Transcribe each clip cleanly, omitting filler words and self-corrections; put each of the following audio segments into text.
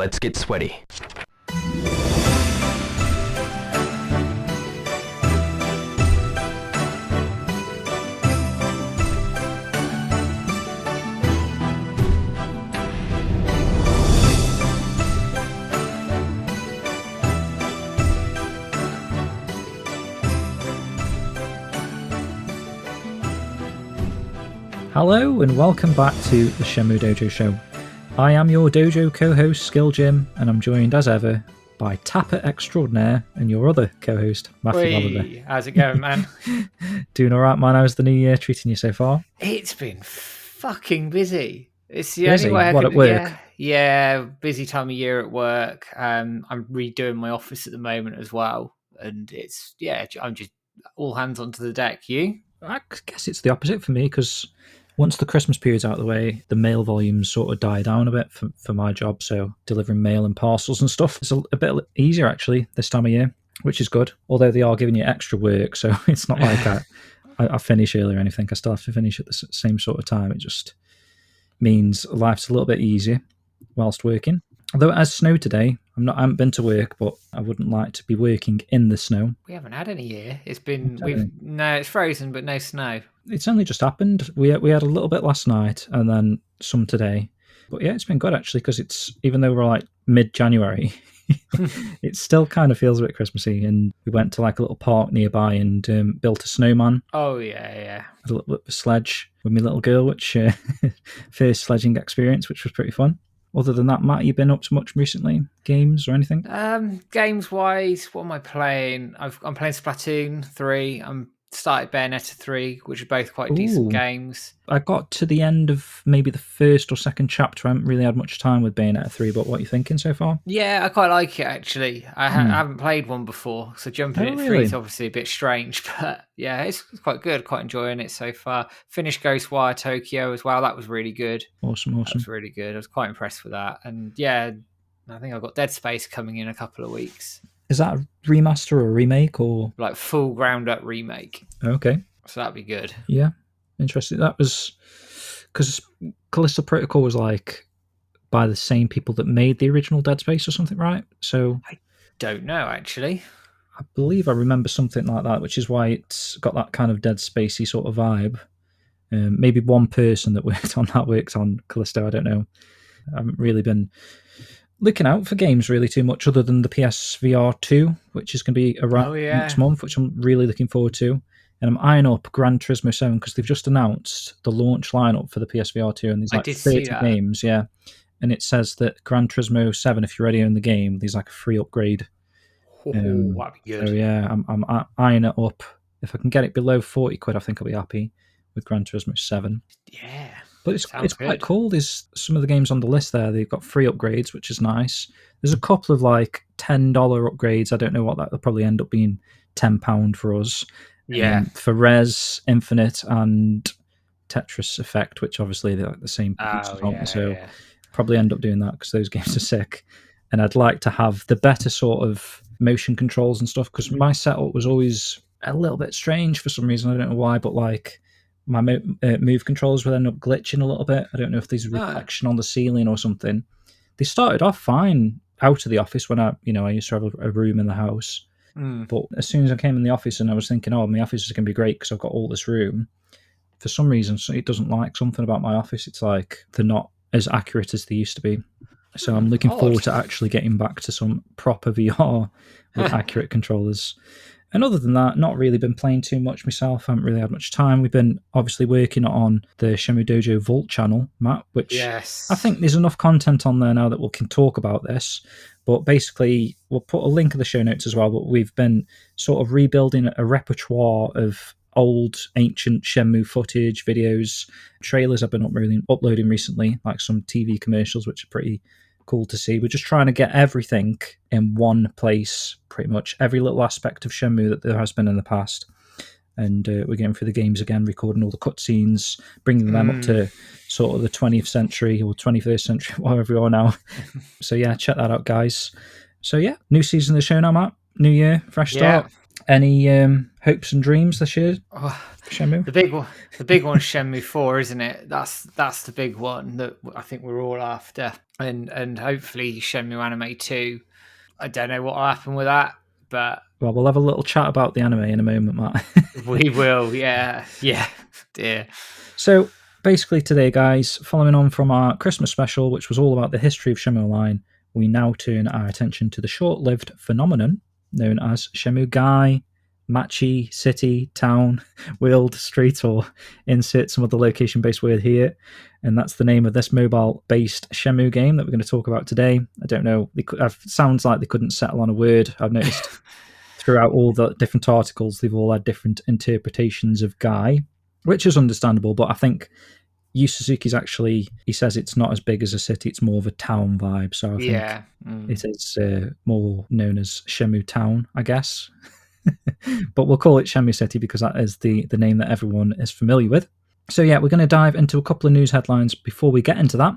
Let's get sweaty. Hello and welcome back to the Shenmue Dojo show. I am your dojo co-host Skill Jim, and I'm joined as ever by Tapper Extraordinaire and your other co-host Matthew Oliver. How's it going, man? Doing alright, man. How's the new year treating you so far? It's been fucking busy. It's the Busy? only way I What, could, at work? Yeah, busy time of year at work. I'm redoing my office at the moment as well, and I'm just all hands onto the deck. You? I guess it's the opposite for me, because once the Christmas period's out of the way, the mail volumes sort of die down a bit for my job, so delivering mail and parcels and stuff is a bit easier actually this time of year, which is good, although they are giving you extra work, so it's not like I finish early or anything. I still have to finish at the same sort of time. It just means life's a little bit easier whilst working. Although it has snowed today, I haven't been to work, but I wouldn't like to be working in the snow. We haven't had any here. It's frozen, but no snow. It's only just happened. We had a little bit last night and then some today. But yeah, it's been good actually, because it's, even though we're like mid-January, it still kind of feels a bit Christmassy. And we went to like a little park nearby and built a snowman. Oh yeah. Had a little bit of a sledge with my little girl, which first sledging experience, which was pretty fun. Other than that, Matt, you been up to much recently? Games or anything? Games wise, what am I playing? I'm playing Splatoon 3. I'm started Bayonetta 3, which are both quite decent games. I got to the end of maybe the first or second chapter. I haven't really had much time with Bayonetta 3, but what are you thinking so far? Yeah, I quite like it actually. I haven't played one before, so jumping in 3 is obviously a bit strange, but yeah, it's quite good. Quite enjoying it so far. Finished Ghostwire Tokyo as well. That was really good. Awesome. That was really good. I was quite impressed with that. And yeah, I think I've got Dead Space coming in a couple of weeks. Is that a remaster or a remake or like full ground up remake? Okay, so that'd be good. Yeah, interesting. That was because Callisto Protocol was like by the same people that made the original Dead Space or something, right? So I don't know actually. I believe I remember something like that, which is why it's got that kind of Dead Spacey sort of vibe. Maybe one person that worked on Callisto. I don't know. I haven't really been looking out for games really too much, other than the PSVR 2, which is going to be around next month, which I'm really looking forward to. And I'm eyeing up Gran Turismo 7 because they've just announced the launch lineup for the PSVR 2, and there's like 30 games, yeah. And it says that Gran Turismo 7, if you're already in the game, there's like a free upgrade. That'd be good. So yeah, I'm eyeing it up. If I can get it below 40 quid, I think I'll be happy with Gran Turismo 7. Yeah. But it's quite cool. There's some of the games on the list there. They've got free upgrades, which is nice. There's a couple of like $10 upgrades. I don't know what that will probably end up being £10 for us. Yeah. For Res, Infinite, and Tetris Effect, which obviously they're like the same producers, so probably end up doing that because those games are sick. And I'd like to have the better sort of motion controls and stuff, because my setup was always a little bit strange for some reason. I don't know why, but like my move controls would end up glitching a little bit. I don't know if there's a reflection on the ceiling or something. They started off fine out of the office when I used to have a room in the house. But as soon as I came in the office and I was thinking, my office is going to be great because I've got all this room, for some reason it doesn't like something about my office. It's like they're not as accurate as they used to be. So I'm looking forward to actually getting back to some proper VR with accurate controllers. And other than that, not really been playing too much myself. I haven't really had much time. We've been obviously working on the Shenmue Dojo Vault channel, Matt, which I think there's enough content on there now that we can talk about this. But basically, we'll put a link in the show notes as well, but we've been sort of rebuilding a repertoire of old, ancient Shenmue footage, videos, trailers I've been uploading recently, like some TV commercials, which are pretty cool to see. We're just trying to get everything in one place, pretty much every little aspect of Shenmue that there has been in the past. And we're getting through the games again, recording all the cutscenes, bringing them up to sort of the 20th century or 21st century, whatever we are now. So yeah, check that out, guys. So yeah, new season of the show now, Matt. New year, fresh start. Any hopes and dreams this year? Shenmue? The big one's Shenmue 4, isn't it? That's the big one that I think we're all after, and hopefully Shenmue Anime 2. I don't know what will happen with that, but well, we'll have a little chat about the anime in a moment, Matt. We will, yeah, dear. So basically today, guys, following on from our Christmas special, which was all about the history of Shenmue Online, we now turn our attention to the short-lived phenomenon known as Shenmue Gai, Machi, City, Town, World, Street, or insert some other location-based word here. And that's the name of this mobile-based Shenmue game that we're going to talk about today. I don't know. It sounds like they couldn't settle on a word. I've noticed throughout all the different articles, they've all had different interpretations of Gai, which is understandable, but I think Yu Suzuki's actually, he says it's not as big as a city, it's more of a town vibe. So I think it is more known as Shenmue Town, I guess. But we'll call it Shenmue City because that is the name that everyone is familiar with. So yeah, we're going to dive into a couple of news headlines before we get into that.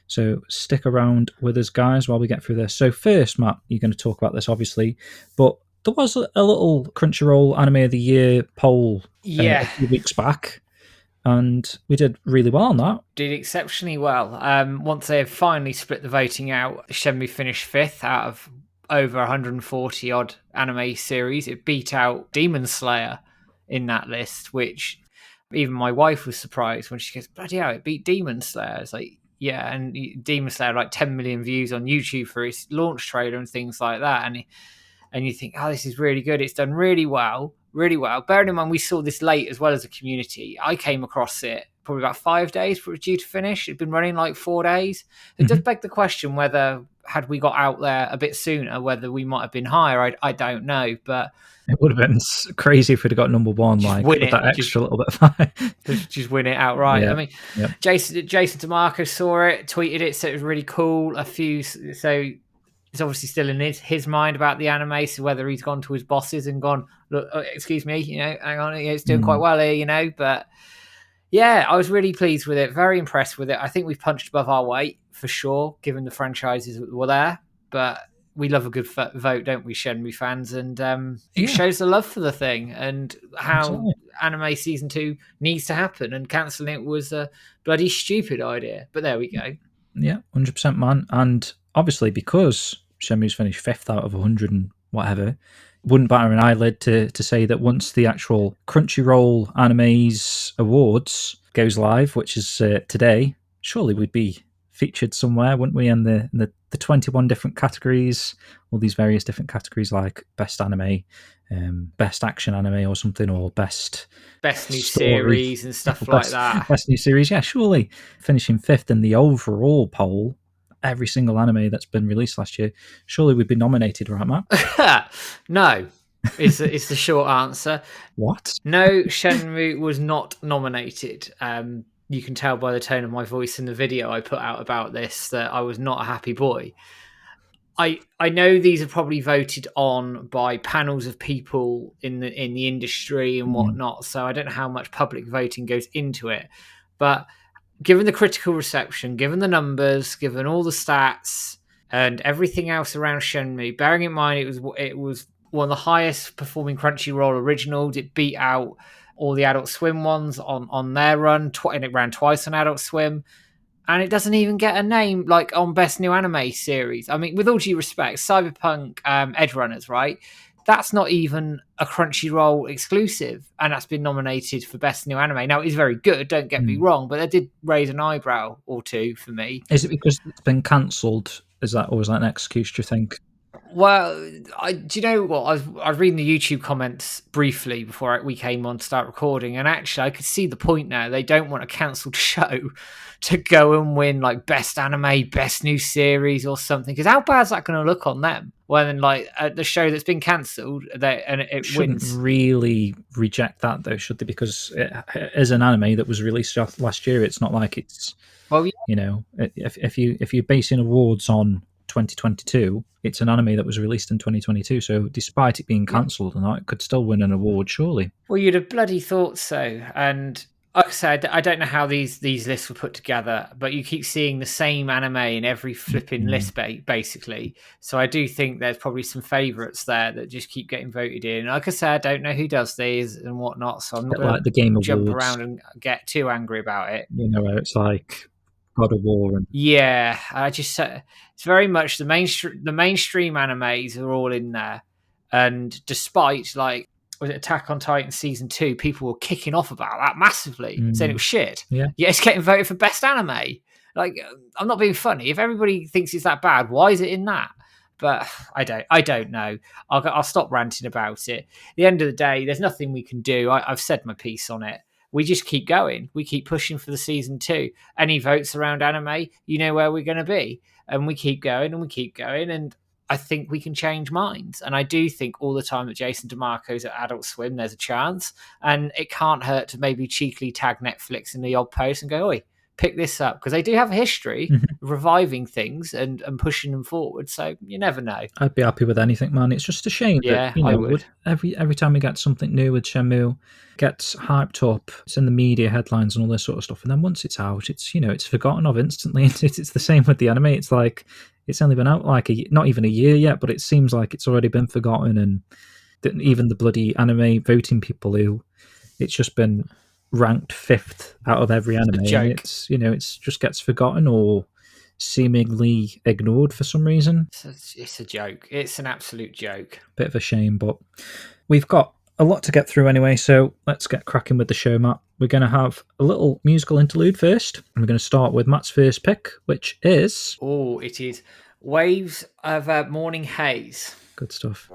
So stick around with us, guys, while we get through this. So first, Matt, you're going to talk about this, obviously, but there was a little Crunchyroll Anime of the Year poll a few weeks back, and we did really well on that. Did exceptionally well. Once they have finally split the voting out, Shenmue finished 5th out of over 140 odd anime series. It beat out Demon Slayer in that list, which even my wife was surprised when she goes, bloody hell, it beat Demon Slayer. It's like, yeah, and Demon Slayer like 10 million views on YouTube for its launch trailer and things like that, and you think, oh, this is really good. It's done really well. Bearing in mind, we saw this late as well as a community. I came across it probably about 5 days before it was due to finish. It'd been running like 4 days. It does beg the question whether, had we got out there a bit sooner, whether we might have been higher. I don't know, but it would have been crazy if we'd have got number one, like with that extra little bit of fire. Just win it outright. Yeah. I mean, Jason DeMarco saw it, tweeted it, said it was really cool. So it's obviously still in his mind about the anime, so whether he's gone to his bosses and gone, look, excuse me, hang on, it's doing quite well here, but yeah, I was really pleased with it, very impressed with it. I think we've punched above our weight, for sure, given the franchises that were there, but we love a good vote, don't we, Shenmue fans, and it shows the love for the thing and how anime season 2 needs to happen, and cancelling it was a bloody stupid idea, but there we go. Yeah, 100%, man, and obviously because Shenmue's finished 5th out of 100 and whatever, wouldn't batter an eyelid to say that once the actual Crunchyroll Animes Awards goes live, which is today, surely we'd be featured somewhere, wouldn't we, in the 21 different categories, all these various different categories like Best Anime, Best Action Anime or something, or Best New Series and stuff like that. Best New Series, yeah, surely finishing 5th in the overall poll, every single anime that's been released last year, surely we'd be nominated, right, Matt? No, is the short answer. What? No, Shenmue was not nominated. You can tell by the tone of my voice in the video I put out about this that I was not a happy boy. I know these are probably voted on by panels of people in the industry and whatnot, so I don't know how much public voting goes into it, but given the critical reception, given the numbers, given all the stats and everything else around Shenmue, bearing in mind it was one of the highest performing Crunchyroll originals, it beat out all the Adult Swim ones on their run, and it ran twice on Adult Swim, and it doesn't even get a name like on Best New Anime Series. I mean, with all due respect, Cyberpunk Edge Runners, right? That's not even a Crunchyroll exclusive, and that's been nominated for Best New Anime. Now, it is very good, don't get me wrong, but that did raise an eyebrow or two for me. Is it because it's been cancelled? Or is that an excuse, do you think? Well, do you know what? I was reading the YouTube comments briefly before we came on to start recording, and actually I could see the point now. They don't want a cancelled show to go and win like Best Anime, Best New Series or something, because how bad is that going to look on them when like the show that's been cancelled and it shouldn't wins? Really reject that though, should they? Because it is an anime that was released last year. It's not like it's, well, yeah. If you're basing awards on 2022, it's an anime that was released in 2022, so despite it being cancelled or not, it could still win an award, surely. Well, you'd have bloody thought so. And like I said, I don't know how these lists were put together, but you keep seeing the same anime in every flipping list, basically. So I do think there's probably some favourites there that just keep getting voted in. Like I said, I don't know who does these and whatnot, so I'm not going like the Game to jump Awards, around and get too angry about it. You know, where it's like God of War and yeah, I just it's very much the mainstream animes are all in there, and despite like. Was it Attack on Titan season 2? People were kicking off about that massively, saying it was shit. Yeah, it's getting voted for best anime. Like, I'm not being funny. If everybody thinks it's that bad, why is it in that? But I don't know. I'll stop ranting about it. At the end of the day, there's nothing we can do. I've said my piece on it. We just keep going. We keep pushing for the season 2. Any votes around anime, you know where we're going to be, and we keep going and we keep going. And I think we can change minds. And I do think all the time that Jason DeMarco's at Adult Swim, there's a chance. And it can't hurt to maybe cheekily tag Netflix in the odd post and go, oi, pick this up. Because they do have a history of reviving things and pushing them forward. So you never know. I'd be happy with anything, man. It's just a shame that, you know, I would. Every time we get something new with Shenmue, gets hyped up, it's in the media headlines and all this sort of stuff. And then once it's out, it's, you know, it's forgotten of instantly. It's the same with the anime. It's like, it's only been out like not even a year yet, but it seems like it's already been forgotten. And even the bloody anime voting people who it's just been ranked 5th out of every anime. And it's, you know, it's just gets forgotten or seemingly ignored for some reason. It's a joke. It's an absolute joke. Bit of a shame, but we've got a lot to get through anyway, so let's get cracking with the show, Matt. We're going to have a little musical interlude first, and we're going to start with Matt's first pick, which is... Oh, it is Waves of Morning Haze. Good stuff.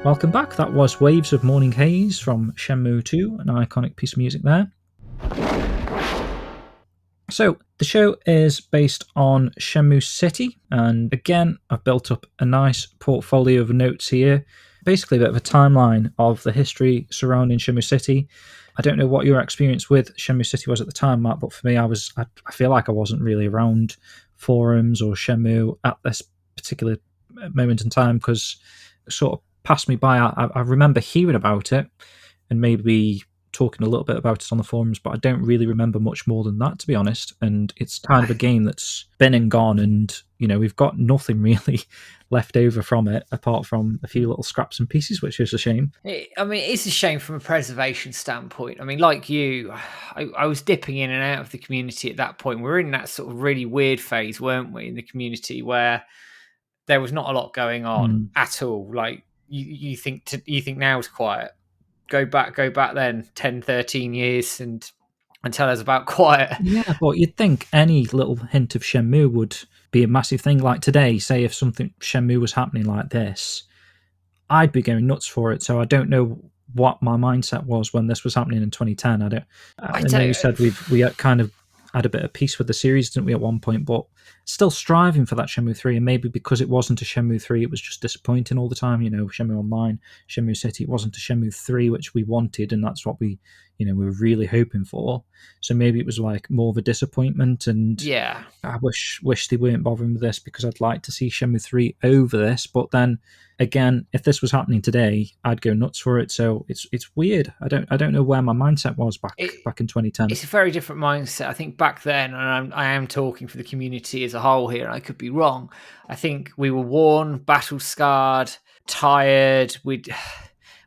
Welcome back. That was Waves of Morning Haze from Shenmue 2, an iconic piece of music there. So, the show is based on Shenmue City, and again, I've built up a nice portfolio of notes here. Basically, a bit of a timeline of the history surrounding Shenmue City. I don't know what your experience with Shenmue City was at the time, Matt, but for me, I feel like I wasn't really around forums or Shenmue at this particular moment in time, because it sort of passed me by. I remember hearing about it and maybe talking a little bit about it on the forums, but I don't really remember much more than that, to be honest. And it's kind of a game that's been and gone, and we've got nothing really left over from it apart from a few little scraps and pieces, which is a shame. It's a shame from a preservation standpoint. I mean, like you, I was dipping in and out of the community at that point. We were in that sort of really weird phase, weren't we, in the community where there was not a lot going on at all. Like you think now is quiet. Go back then 10, 13 years and tell us about quiet. Yeah, but you'd think any little hint of Shenmue would be a massive thing. Like today, say if something Shenmue was happening like this, I'd be going nuts for it. So I don't know what my mindset was when this was happening in 2010. I know you said we kind of had a bit of peace with the series, didn't we, at one point, but still striving for that Shenmue 3, and maybe because it wasn't a Shenmue 3, it was just disappointing all the time, Shenmue Online, Shenmue City, it wasn't a Shenmue 3, which we wanted, and that's what we were really hoping for. So maybe it was like more of a disappointment, and yeah, I wish they weren't bothering with this, because I'd like to see Shenmue 3 over this, but then again, if this was happening today, I'd go nuts for it. So it's weird. I don't know where my mindset was back in 2010. It's a very different mindset. I think back then, and I am talking for the community as a whole here, and I could be wrong. I think we were worn, battle scarred, tired. We'd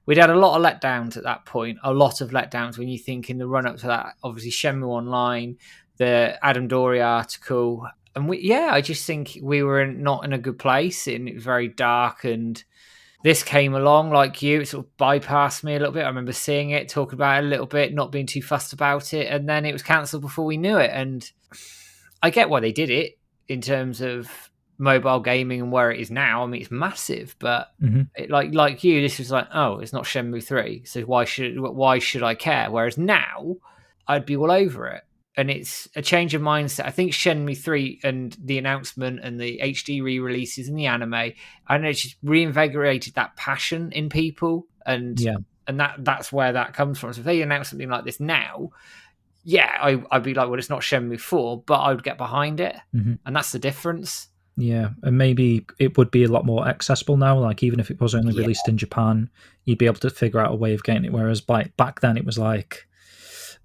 had a lot of letdowns at that point. A lot of letdowns when you think in the run up to that. Obviously, Shenmue Online, the Adam Dory article. And I just think we were not in a good place, and it was very dark. And this came along, like you, it sort of bypassed me a little bit. I remember seeing it, talking about it a little bit, not being too fussed about it, and then it was cancelled before we knew it. And I get why they did it in terms of mobile gaming and where it is now. I mean, it's massive, but like you, this was like, oh, it's not Shenmue 3, so why should I care? Whereas now, I'd be all over it. And it's a change of mindset. I think Shenmue 3 and the announcement and the HD re-releases and the anime, I don't know, it's just reinvigorated that passion in people. And that's where that comes from. So if they announce something like this now, I'd be like, well, it's not Shenmue 4, but I would get behind it. And that's the difference. Yeah, and maybe it would be a lot more accessible now. Like, even if it was only released in Japan, you'd be able to figure out a way of getting it. Whereas back then, it was like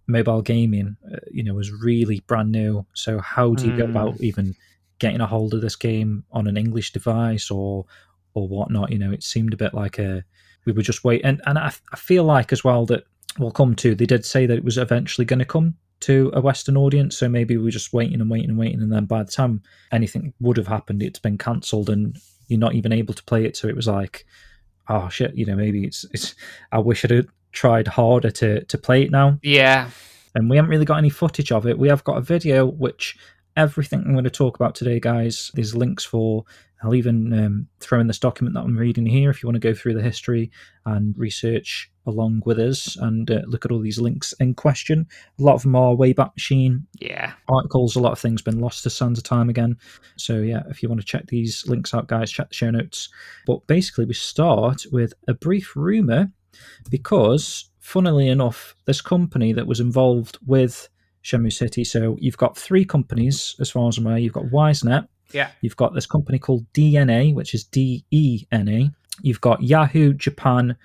mobile gaming, was really brand new. So how do you go about even getting a hold of this game on an English device or whatnot? It seemed a bit like we were just waiting. And I feel like as well that we'll come to, they did say that it was eventually going to come to a Western audience, so maybe we're just waiting, and then by the time anything would have happened, it's been cancelled and you're not even able to play it. So it was like, oh shit, maybe it's I wish I'd have tried harder to play it now. Yeah. And we haven't really got any footage of it. We have got a video, which everything I'm going to talk about today, guys, there's links for. I'll even throw in this document that I'm reading here if you want to go through the history and research along with us and look at all these links in question. A lot of them are Wayback Machine articles. A lot of things been lost to sands of time again. So if you want to check these links out, guys, check the show notes. But basically, we start with a brief rumour because, funnily enough, this company that was involved with Shenmue City, so you've got three companies as far as I'm aware. You've got WiseNet. Yeah. You've got this company called DNA, which is DENA. You've got Yahoo Japan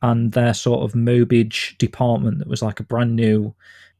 and their sort of Mobage department that was like a brand new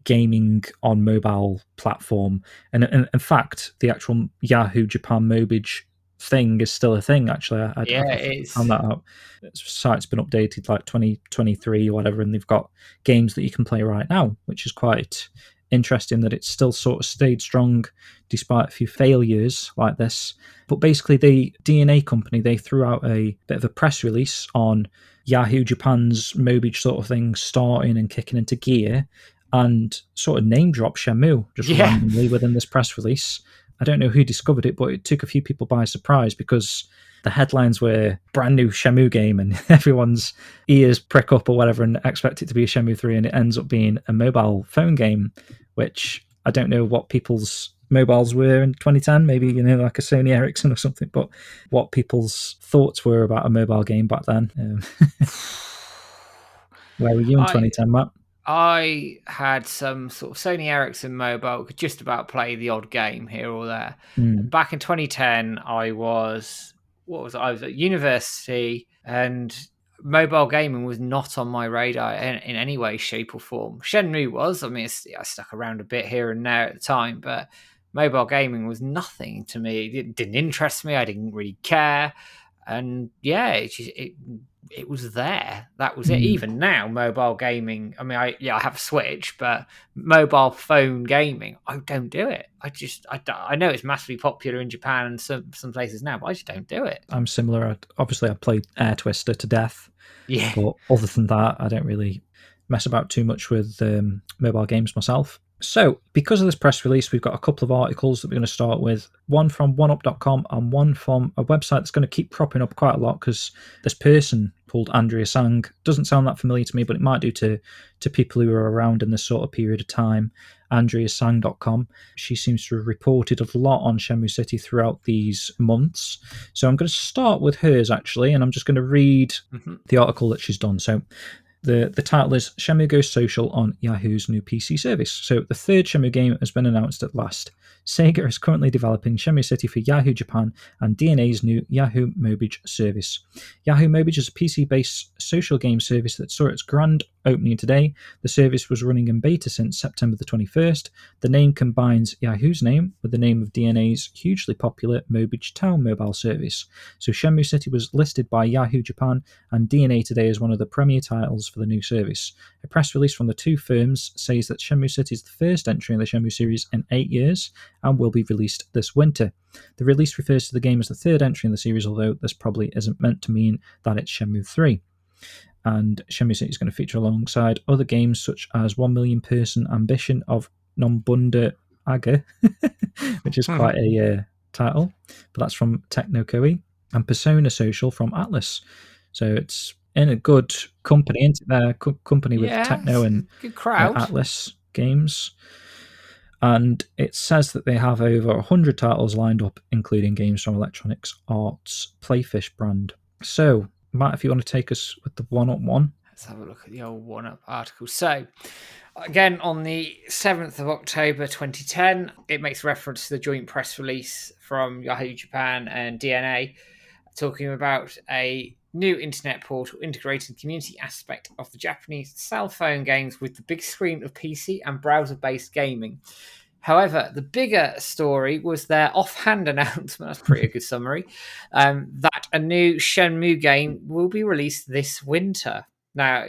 gaming on mobile platform. And in fact, the actual Yahoo Japan Mobage thing is still a thing, actually. I found that out. The site's been updated like 2023 or whatever, and they've got games that you can play right now, which is quite interesting that it's still sort of stayed strong despite a few failures like this. But basically, the DNA company, they threw out a bit of a press release on Yahoo Japan's Mobage sort of thing starting and kicking into gear, and sort of name drop Shenmue just randomly within this press release. I don't know who discovered it, but it took a few people by surprise because the headlines were brand new Shenmue game, and everyone's ears prick up or whatever and expect it to be a Shenmue 3, and it ends up being a mobile phone game, which I don't know what people's mobiles were in 2010, maybe, like a Sony Ericsson or something, but what people's thoughts were about a mobile game back then. Where were you in 2010, Matt? I had some sort of Sony Ericsson mobile, could just about play the odd game here or there. Back in 2010, I was at university, and mobile gaming was not on my radar in any way, shape, or form. Shenmue was. I mean, I stuck around a bit here and there at the time, but mobile gaming was nothing to me. It didn't interest me. I didn't really care. And yeah, it was there. That was it. Even now, mobile gaming, I mean, I have a Switch, but mobile phone gaming, I don't do it. I know it's massively popular in Japan and some places now, but I just don't do it. I'm similar. Obviously, I played Air Twister to death. Yeah. But other than that, I don't really mess about too much with mobile games myself. So, because of this press release, we've got a couple of articles that we're going to start with. One from oneup.com and one from a website that's going to keep cropping up quite a lot because this person called Andrea Sang doesn't sound that familiar to me, but it might do to people who are around in this sort of period of time. AndreaSang.com. She seems to have reported a lot on Shenmue City throughout these months. So I'm going to start with hers, actually, and I'm just going to read the article that she's done. So the title is Shenmue Goes Social on Yahoo's new PC service. So the third Shenmue game has been announced at last. Sega is currently developing Shenmue City for Yahoo Japan and DeNA's new Yahoo Mobile service. Yahoo Mobile is a PC-based social game service that saw its grand opening today. The service was running in beta since September the 21st. The name combines Yahoo's name with the name of DeNA's hugely popular Mobile Town mobile service. So Shenmue City was listed by Yahoo Japan and DeNA today as one of the premier titles for the new service. A press release from the two firms says that Shenmue City is the first entry in the Shenmue series in 8 years and will be released this winter. The release refers to the game as the third entry in the series, although this probably isn't meant to mean that it's Shenmue 3. And Shenmue City is going to feature alongside other games such as 1 Million Person Ambition of Nombunda Aga, which is quite a title, but that's from Technokoi, and Persona Social from Atlas. So it's in a good company, isn't it? There, company with Techno and good crowd. Atlas games. And it says that they have over 100 titles lined up, including games from Electronic Arts' Playfish brand. So, Matt, if you want to take us with the one-up-one. Let's have a look at the old one-up article. So, again, on the 7th of October 2010, it makes reference to the joint press release from Yahoo Japan and DeNA, talking about a new internet portal integrating the community aspect of the Japanese cell phone games with the big screen of PC and browser-based gaming. However, the bigger story was their offhand announcement, that's pretty good summary, that a new Shenmue game will be released this winter. Now,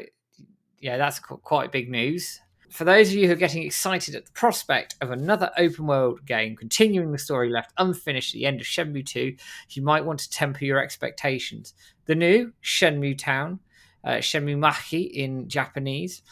yeah, that's quite big news. For those of you who are getting excited at the prospect of another open-world game continuing the story left unfinished at the end of Shenmue 2, you might want to temper your expectations. The new Shenmue Town, Shenmue Machi in Japanese,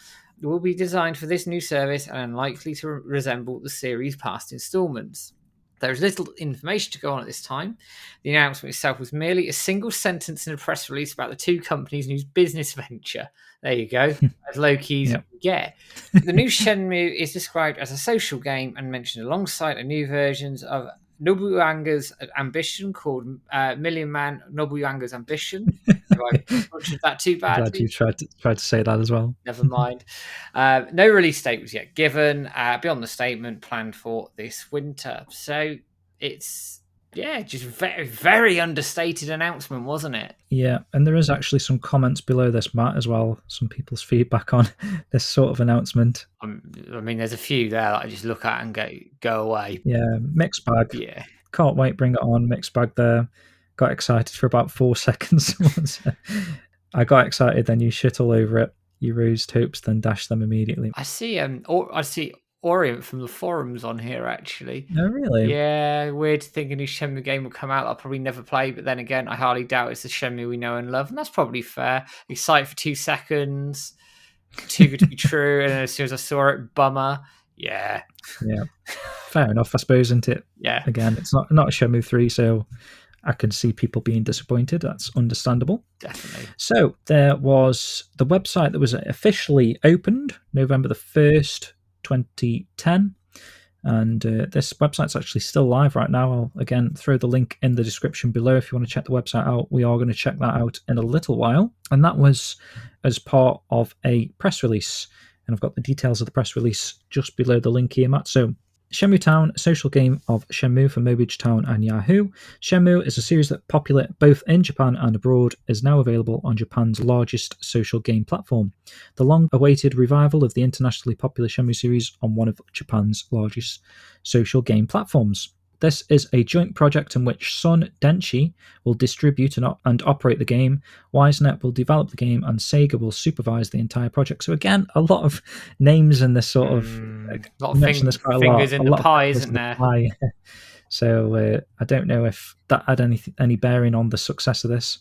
will be designed for this new service and unlikely to resemble the series' past installments. There is little information to go on at this time. The announcement itself was merely a single sentence in a press release about the two companies' new business venture. There you go, as low-key as you get. The new Shenmue is described as a social game and mentioned alongside a new versions of Nobuanga's Ambition called Million Man Nobuanga's Ambition. Have I butchered that too badly? I'm glad you tried to say that as well. Never mind. No release date was yet given. Beyond the statement, planned for this winter. So it's just very, very understated announcement, wasn't it? Yeah, and there is actually some comments below this, Matt, as well. Some people's feedback on this sort of announcement. I mean, there's a few there that I just look at and go away. Yeah, mixed bag. Yeah. Can't wait, bring it on. Mixed bag there. Got excited for about 4 seconds. I got excited, then you shit all over it. You raised hopes, then dashed them immediately. I see Orient from the forums on here, actually. Oh, really? Yeah, weird thinking a Shenmue game will come out I'll probably never play, but then again, I hardly doubt it's the Shenmue we know and love, and that's probably fair. Excited for 2 seconds, too good to be true, and as soon as I saw it, bummer. Yeah. Fair enough, I suppose, isn't it? Yeah. Again, it's not a Shenmue 3, so I can see people being disappointed. That's understandable. Definitely. So there was the website that was officially opened November the 1st, 2010. And this website's actually still live right now. I'll, again, throw the link in the description below if you want to check the website out. We are going to check that out in a little while. And that was as part of a press release. And I've got the details of the press release just below the link here, Matt. So Shenmue Town, a social game of Shenmue for Mobile Town and Yahoo. Shenmue is a series that popular both in Japan and abroad, is now available on Japan's largest social game platform. The long-awaited revival of the internationally popular Shenmue series on one of Japan's largest social game platforms. This is a joint project in which Sun Denshi will distribute and operate the game, WiseNet will develop the game, and Sega will supervise the entire project. So again, a lot of names in this sort of... a lot of fingers in the pie, isn't there? So I don't know if that had any bearing on the success of this.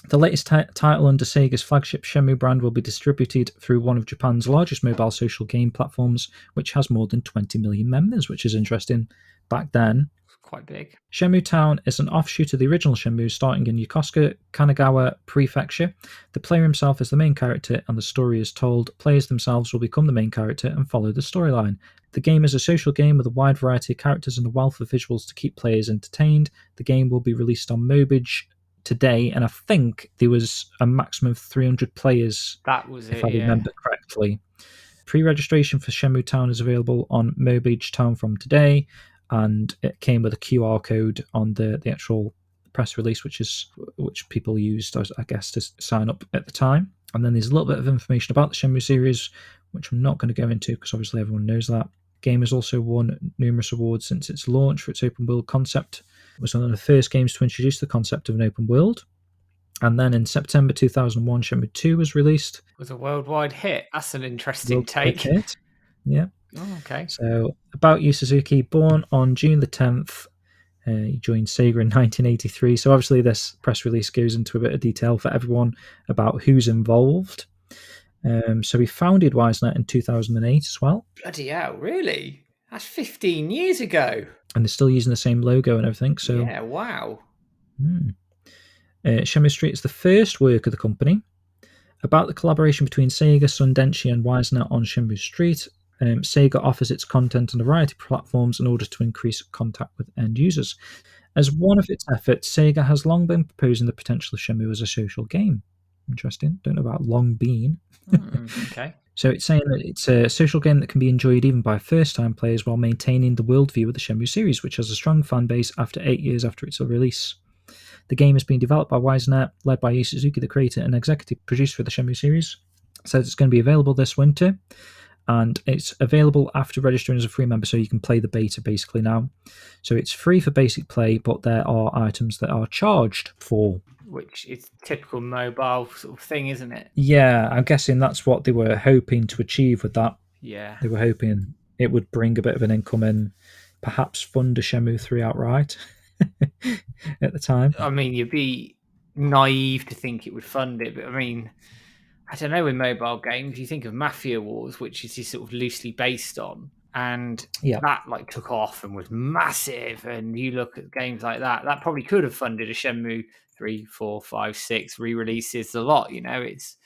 The latest title under Sega's flagship Shenmue brand will be distributed through one of Japan's largest mobile social game platforms, which has more than 20 million members, which is interesting. Back then, quite big. Shenmue Town is an offshoot of the original Shenmue, starting in Yokosuka, Kanagawa Prefecture. The player himself is the main character, and the story is told. Players themselves will become the main character and follow the storyline. The game is a social game with a wide variety of characters and a wealth of visuals to keep players entertained. The game will be released on Mobage today, and I think there was a maximum of 300 players. That was if I remember correctly. Pre-registration for Shenmue Town is available on Mobage Town from today, and it came with a QR code on the actual press release, which people used, I guess, to sign up at the time. And then there's a little bit of information about the Shenmue series, which I'm not going to go into because obviously everyone knows that. The game has also won numerous awards since its launch for its open world concept. It was one of the first games to introduce the concept of an open world. And then in September 2001, Shenmue 2 was released. It was a worldwide hit. That's an interesting take. Hit. Yeah. Oh, okay. So, about Yu Suzuki, born on June the 10th, he joined Sega in 1983. So, obviously, this press release goes into a bit of detail for everyone about who's involved. So, he founded WiseNet in 2008 as well. Bloody hell, really? That's 15 years ago. And they're still using the same logo and everything. So, yeah, wow. Shenmue Street is the first work of the company. About the collaboration between Sega, Sun Denshi, and WiseNet on Shenmue Street. Sega offers its content on a variety of platforms in order to increase contact with end users. As one of its efforts, Sega has long been proposing the potential of Shenmue as a social game. Interesting. Don't know about long been. Okay. So it's saying that it's a social game that can be enjoyed even by first-time players while maintaining the worldview of the Shenmue series, which has a strong fan base after 8 years after its release. The game has been developed by WiseNet, led by Yu Suzuki, the creator and executive producer for the Shenmue series. It says it's going to be available this winter. And it's available after registering as a free member, so you can play the beta basically now. So it's free for basic play, but there are items that are charged for. Which is typical mobile sort of thing, isn't it? Yeah, I'm guessing that's what they were hoping to achieve with that. Yeah. They were hoping it would bring a bit of an income in, perhaps fund a Shenmue 3 outright at the time. I mean, you'd be naive to think it would fund it, but I mean... I don't know, in mobile games, you think of Mafia Wars, which is sort of loosely based on, and that like took off and was massive. And you look at games like that probably could have funded a Shenmue 3, 4, 5, 6 re-releases a lot. You know, it's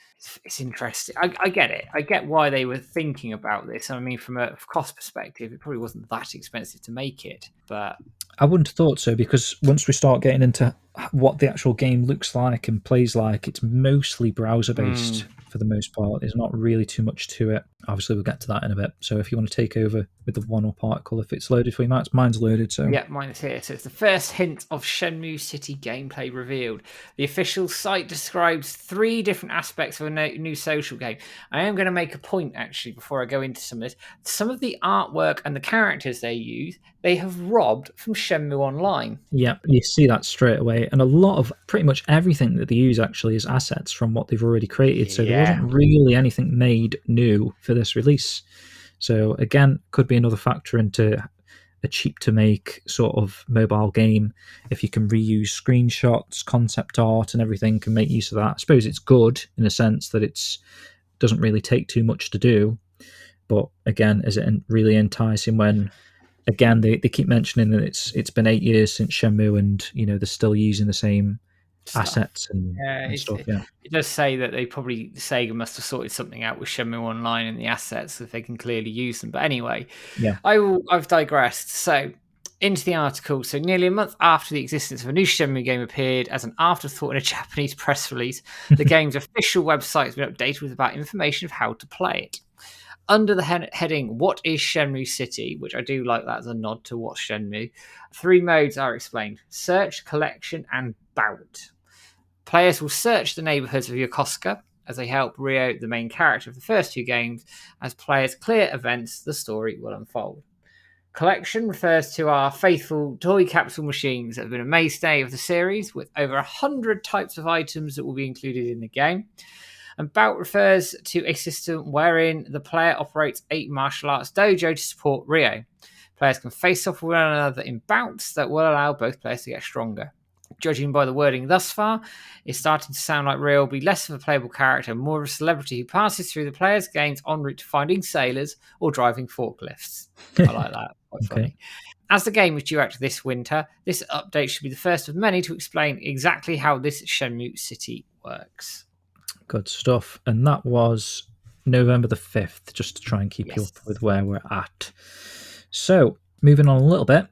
interesting. I get it. I get why they were thinking about this. I mean, from a cost perspective, it probably wasn't that expensive to make it, but I wouldn't have thought so, because once we start getting into what the actual game looks like and plays like, it's mostly browser-based for the most part. There's not really too much to it. Obviously, we'll get to that in a bit. So if you want to take over with the one-up article, if it's loaded for you, Matt, mine's loaded. So yeah, mine is here. So it's the first hint of Shenmue City gameplay revealed. The official site describes 3 different aspects of a new social game. I am going to make a point, actually, before I go into some of this. Some of the artwork and the characters they use, they have robbed from Shenmue Online. Yeah, you see that straight away. And a lot of pretty much everything that they use actually is assets from what they've already created. So there wasn't really anything made new for this release. So again, could be another factor into a cheap to make sort of mobile game. If you can reuse screenshots, concept art and everything, can make use of that. I suppose it's good in a sense that it doesn't really take too much to do. But again, is it really enticing when again, they keep mentioning that it's been 8 years since Shenmue, and they're still using the same assets and stuff. Yeah, it does say that Sega must have sorted something out with Shenmue Online and the assets so they can clearly use them. But anyway, yeah, I've digressed. So into the article. So nearly a month after the existence of a new Shenmue game appeared as an afterthought in a Japanese press release, the game's official website has been updated with about information of how to play it. Under the heading, What is Shenmue City? Which I do like that as a nod to what's Shenmue. 3 modes are explained: Search, Collection, and Bout. Players will search the neighborhoods of Yokosuka as they help Ryo, the main character of the first 2 games. As players clear events, the story will unfold. Collection refers to our faithful toy capsule machines that have been a mainstay of the series, with over 100 types of items that will be included in the game. And Bout refers to a system wherein the player operates a martial arts dojo to support Ryo. Players can face off with one another in bouts that will allow both players to get stronger. Judging by the wording thus far, it's starting to sound like Ryo will be less of a playable character and more of a celebrity who passes through the player's games en route to finding sailors or driving forklifts. I like that. Quite funny. As the game is due out this winter, this update should be the first of many to explain exactly how this Shenmue City works. Good stuff. And that was November the 5th, just to try and keep you up with where we're at. So, moving on a little bit,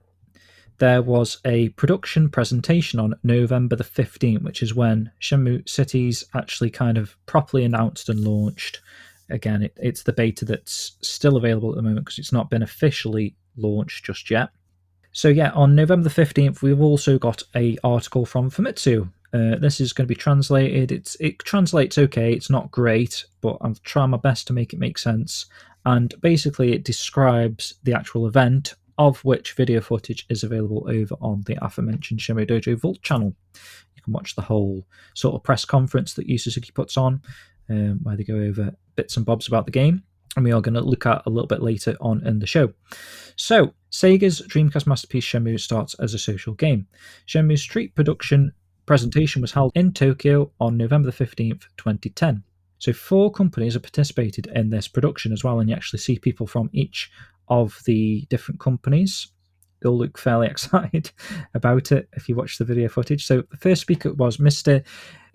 there was a production presentation on November the 15th, which is when Shenmue City's actually kind of properly announced and launched. Again, it's the beta that's still available at the moment because it's not been officially launched just yet. So yeah, on November the 15th, we've also got an article from Famitsu. This is going to be translated. It translates okay. It's not great, but I'm trying my best to make it make sense. And basically, it describes the actual event, of which video footage is available over on the aforementioned Shenmue Dojo Vault channel. You can watch the whole sort of press conference that Yu Suzuki puts on, where they go over bits and bobs about the game, and we are going to look at a little bit later on in the show. So, Sega's Dreamcast masterpiece Shenmue starts as a social game. Shenmue's street production presentation was held in Tokyo on November the 15th, 2010. So 4 companies have participated in this production as well, and you actually see people from each of the different companies. They'll look fairly excited about it if you watch the video footage. So the first speaker was Mr.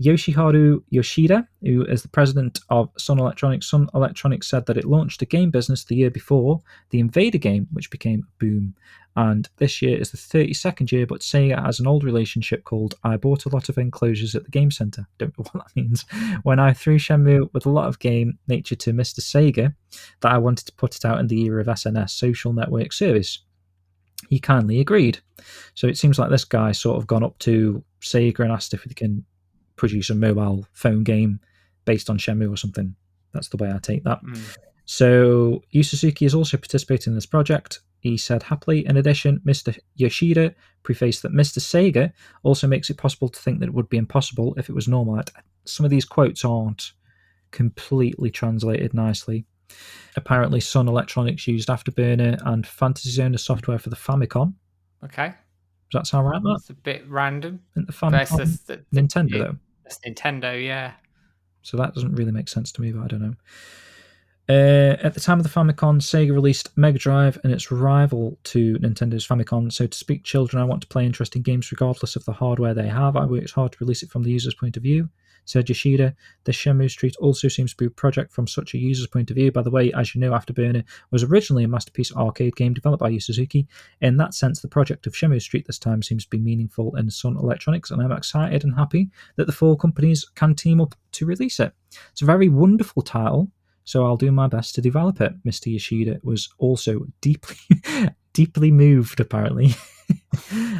Yoshiharu Yoshida, who is the president of Sun Electronics. Sun Electronics said that it launched a game business the year before, the Invader game, which became Boom. And this year is the 32nd year, but Sega has an old relationship called I bought a lot of enclosures at the game center. Don't know what that means. When I threw Shenmue with a lot of game nature to Mr. Sega, that I wanted to put it out in the era of SNS, social network service. He kindly agreed. So it seems like this guy sort of gone up to Sega and asked if they can produce a mobile phone game based on Shenmue or something. That's the way I take that. So Yu Suzuki is also participating in this project. He said happily. In addition, Mr. Yoshida prefaced that Mr. Sega also makes it possible to think that it would be impossible if it was normal. Some of these quotes aren't completely translated nicely. Apparently, Sun Electronics used Afterburner and Fantasy Zone as software for the Famicom. Okay. Does that sound right, Matt? It's a bit random. The Famicom, Nintendo, though. It's Nintendo, yeah. So that doesn't really make sense to me, but I don't know. At the time of the Famicom, Sega released Mega Drive and its rival to Nintendo's Famicom. So to speak children, I want to play interesting games regardless of the hardware they have. I worked hard to release it from the user's point of view, said Yoshida. The Shenmue Street also seems to be a project from such a user's point of view. By the way, as you know, Afterburner was originally a masterpiece arcade game developed by Yu Suzuki. In that sense, the project of Shenmue Street this time seems to be meaningful in Sun Electronics, and I'm excited and happy that the 4 companies can team up to release it. It's a very wonderful title, so I'll do my best to develop it. Mr. Yoshida was also deeply moved, apparently.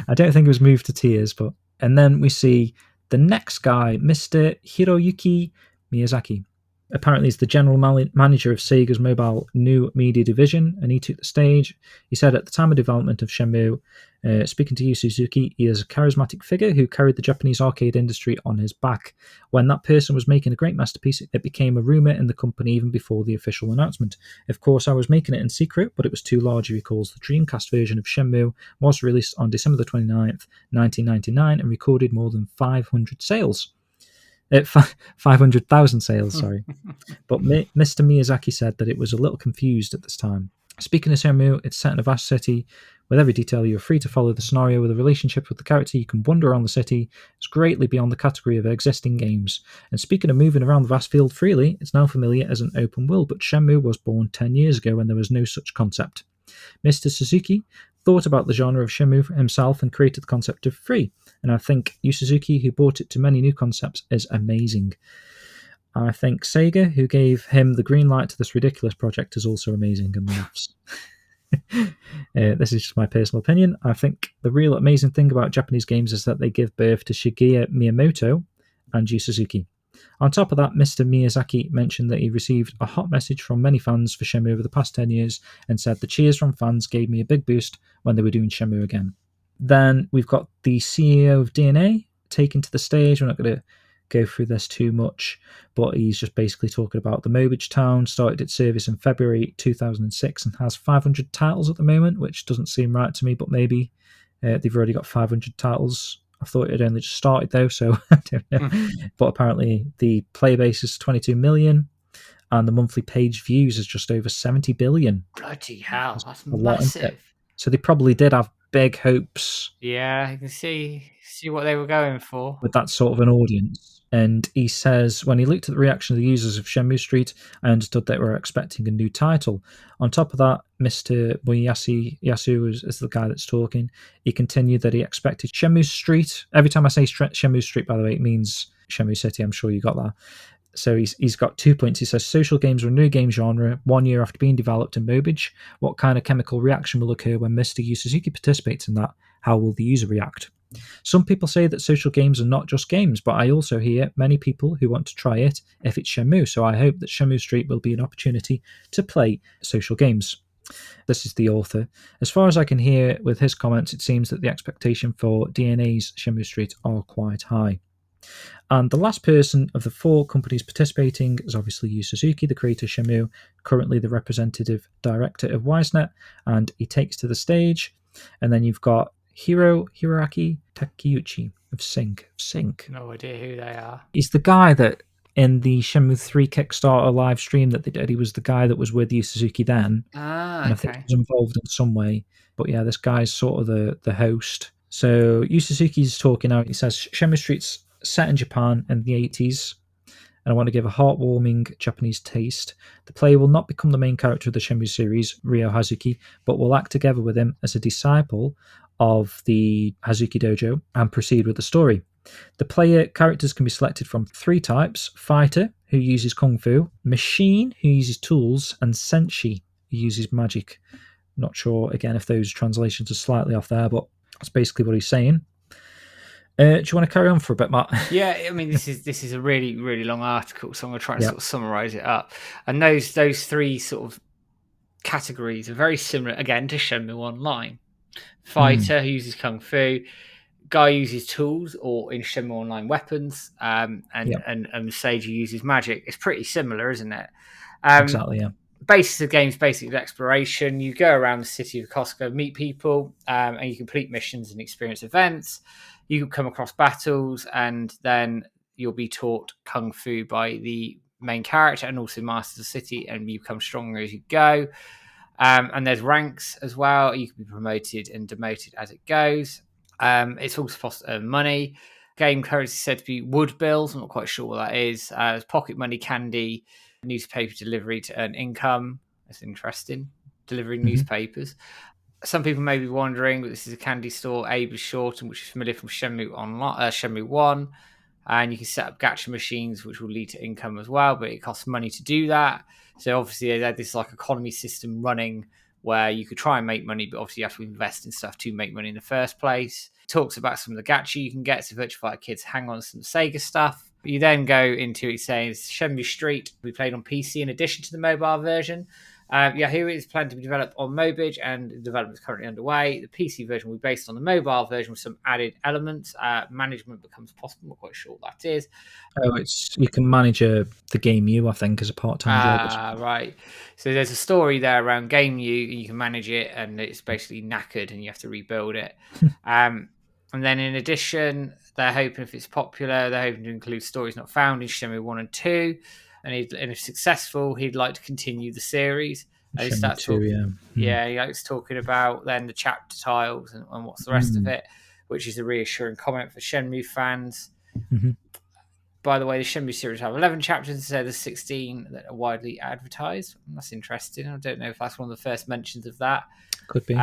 I don't think it was moved to tears, but... And then we see the next guy, Mr. Hiroyuki Miyazaki. Apparently he's the general manager of Sega's mobile new media division, and he took the stage. He said at the time of development of Shenmue, speaking to Yu Suzuki, he is a charismatic figure who carried the Japanese arcade industry on his back. When that person was making a great masterpiece, it became a rumour in the company even before the official announcement. Of course, I was making it in secret, but it was too large, he recalls. The Dreamcast version of Shenmue was released on December the 29th, 1999, and recorded more than 500 sales. 500,000 sales, sorry. But Mr. Miyazaki said that it was a little confused at this time. Speaking of Shenmue, it's set in a vast city With every detail, you are free to follow the scenario with a relationship with the character. You can wander around the city. It's greatly beyond the category of existing games. And speaking of moving around the vast field freely, it's now familiar as an open world, but Shenmue was born 10 years ago when there was no such concept. Mr. Suzuki thought about the genre of Shenmue himself and created the concept of free. And I think Yu Suzuki, who brought it to many new concepts, is amazing. I think Sega, who gave him the green light to this ridiculous project, is also amazing and laughs. This is just my personal opinion. I think the real amazing thing about Japanese games is that they give birth to Shigeru Miyamoto and Yu Suzuki. On top of that, Mr. Miyazaki mentioned that he received a hot message from many fans for Shenmue over the past 10 years and said the cheers from fans gave me a big boost when they were doing Shenmue again. Then we've got the CEO of DNA taken to the stage. We're not going to go through this too much, but he's just basically talking about the Mobage Town started its service in February 2006 and has 500 titles at the moment, which doesn't seem right to me, but maybe they've already got 500 titles. I thought it had only just started though, so I don't know. But apparently the player base is 22 million and the monthly page views is just over 70 billion. Bloody hell, that's massive. So they probably did have big hopes. Yeah, you can see what they were going for. With that sort of an audience. And he says, when he looked at the reaction of the users of Shenmue Street, I understood they were expecting a new title. On top of that, Mr. Yasu is the guy that's talking. He continued that he expected Shenmue Street. Every time I say Shenmue Street, by the way, it means Shenmue City. I'm sure you got that. So he's got 2 points. He says, social games are a new game genre 1 year after being developed in Mobage. What kind of chemical reaction will occur when Mr. Yu Suzuki participates in that? How will the user react? Some people say that social games are not just games, but I also hear many people who want to try it if it's Shenmue, so I hope that Shenmue Street will be an opportunity to play social games. This is the author. As far as I can hear with his comments, it seems that the expectation for DNA's Shenmue Street are quite high. And the last person of the 4 companies participating is obviously Yu Suzuki, the creator of Shenmue, currently the representative director of WiseNet, and he takes to the stage. And then you've got Hiroaki Takeuchi of Sync. No idea who they are. He's the guy that in the Shenmue 3 Kickstarter live stream that they did, he was the guy that was with Yu Suzuki then. And I think he was involved in some way. But yeah, this guy's sort of the host. So Yu Suzuki's talking out. He says, Shenmue Street's set in Japan in the 80s. And I want to give a heartwarming Japanese taste. The player will not become the main character of the Shenmue series, Ryo Hazuki, but will act together with him as a disciple of the Hazuki Dojo and proceed with the story. The player characters can be selected from 3 types: Fighter, who uses Kung Fu, Machine, who uses tools, and Senshi, who uses magic. Not sure, again, if those translations are slightly off there, but that's basically what he's saying. Do you want to carry on for a bit, Matt? Yeah, I mean, this is a really, really long article, so I'm going to try and sort of summarize it up. And those 3 sort of categories are very similar, again, to Shenmue Online. Fighter, who uses Kung Fu, guy uses tools, or in Shenmue Online, weapons, and Sage, who uses magic. It's pretty similar, isn't it? Exactly, yeah. Basis of the game is basically exploration. You go around the city of Costco, meet people, and you complete missions and experience events. You can come across battles, and then you'll be taught Kung Fu by the main character and also Masters of the City, and you become stronger as you go. And there's ranks as well. You can be promoted and demoted as it goes. It's also possible to earn money. Game currency is said to be wood bills. I'm not quite sure what that is. There's pocket money, candy, newspaper delivery to earn income. That's interesting. Delivering newspapers. Some people may be wondering, but this is a candy store. Abe is Shorten, which is familiar from Shenmue Online, Shenmue 1. And you can set up gacha machines, which will lead to income as well, but it costs money to do that. So obviously they had this like economy system running where you could try and make money, but obviously you have to invest in stuff to make money in the first place. It talks about some of the gacha you can get, so Virtua Fighter Kids hang on to some Sega stuff. But you then go into it saying Shenmue Street will be played on PC in addition to the mobile version. Yahoo is planned to be developed on Mobage, and the development is currently underway. The PC version will be based on the mobile version with some added elements. Management becomes possible. I'm not quite sure what that is. Oh, you can manage the Game U, I think, as a part-time job. Right. So there's a story there around Game U, and you can manage it, and it's basically knackered, and you have to rebuild it. And then in addition, they're hoping, if it's popular, they're hoping to include stories not found in Shenmue 1 and 2. And if successful, he'd like to continue the series. And he starts talking, he likes talking about then the chapter titles and what's the rest of it, which is a reassuring comment for Shenmue fans. By the way, the Shenmue series have 11 chapters instead of the 16 that are widely advertised. That's interesting. I don't know if that's one of the first mentions of that. Could be.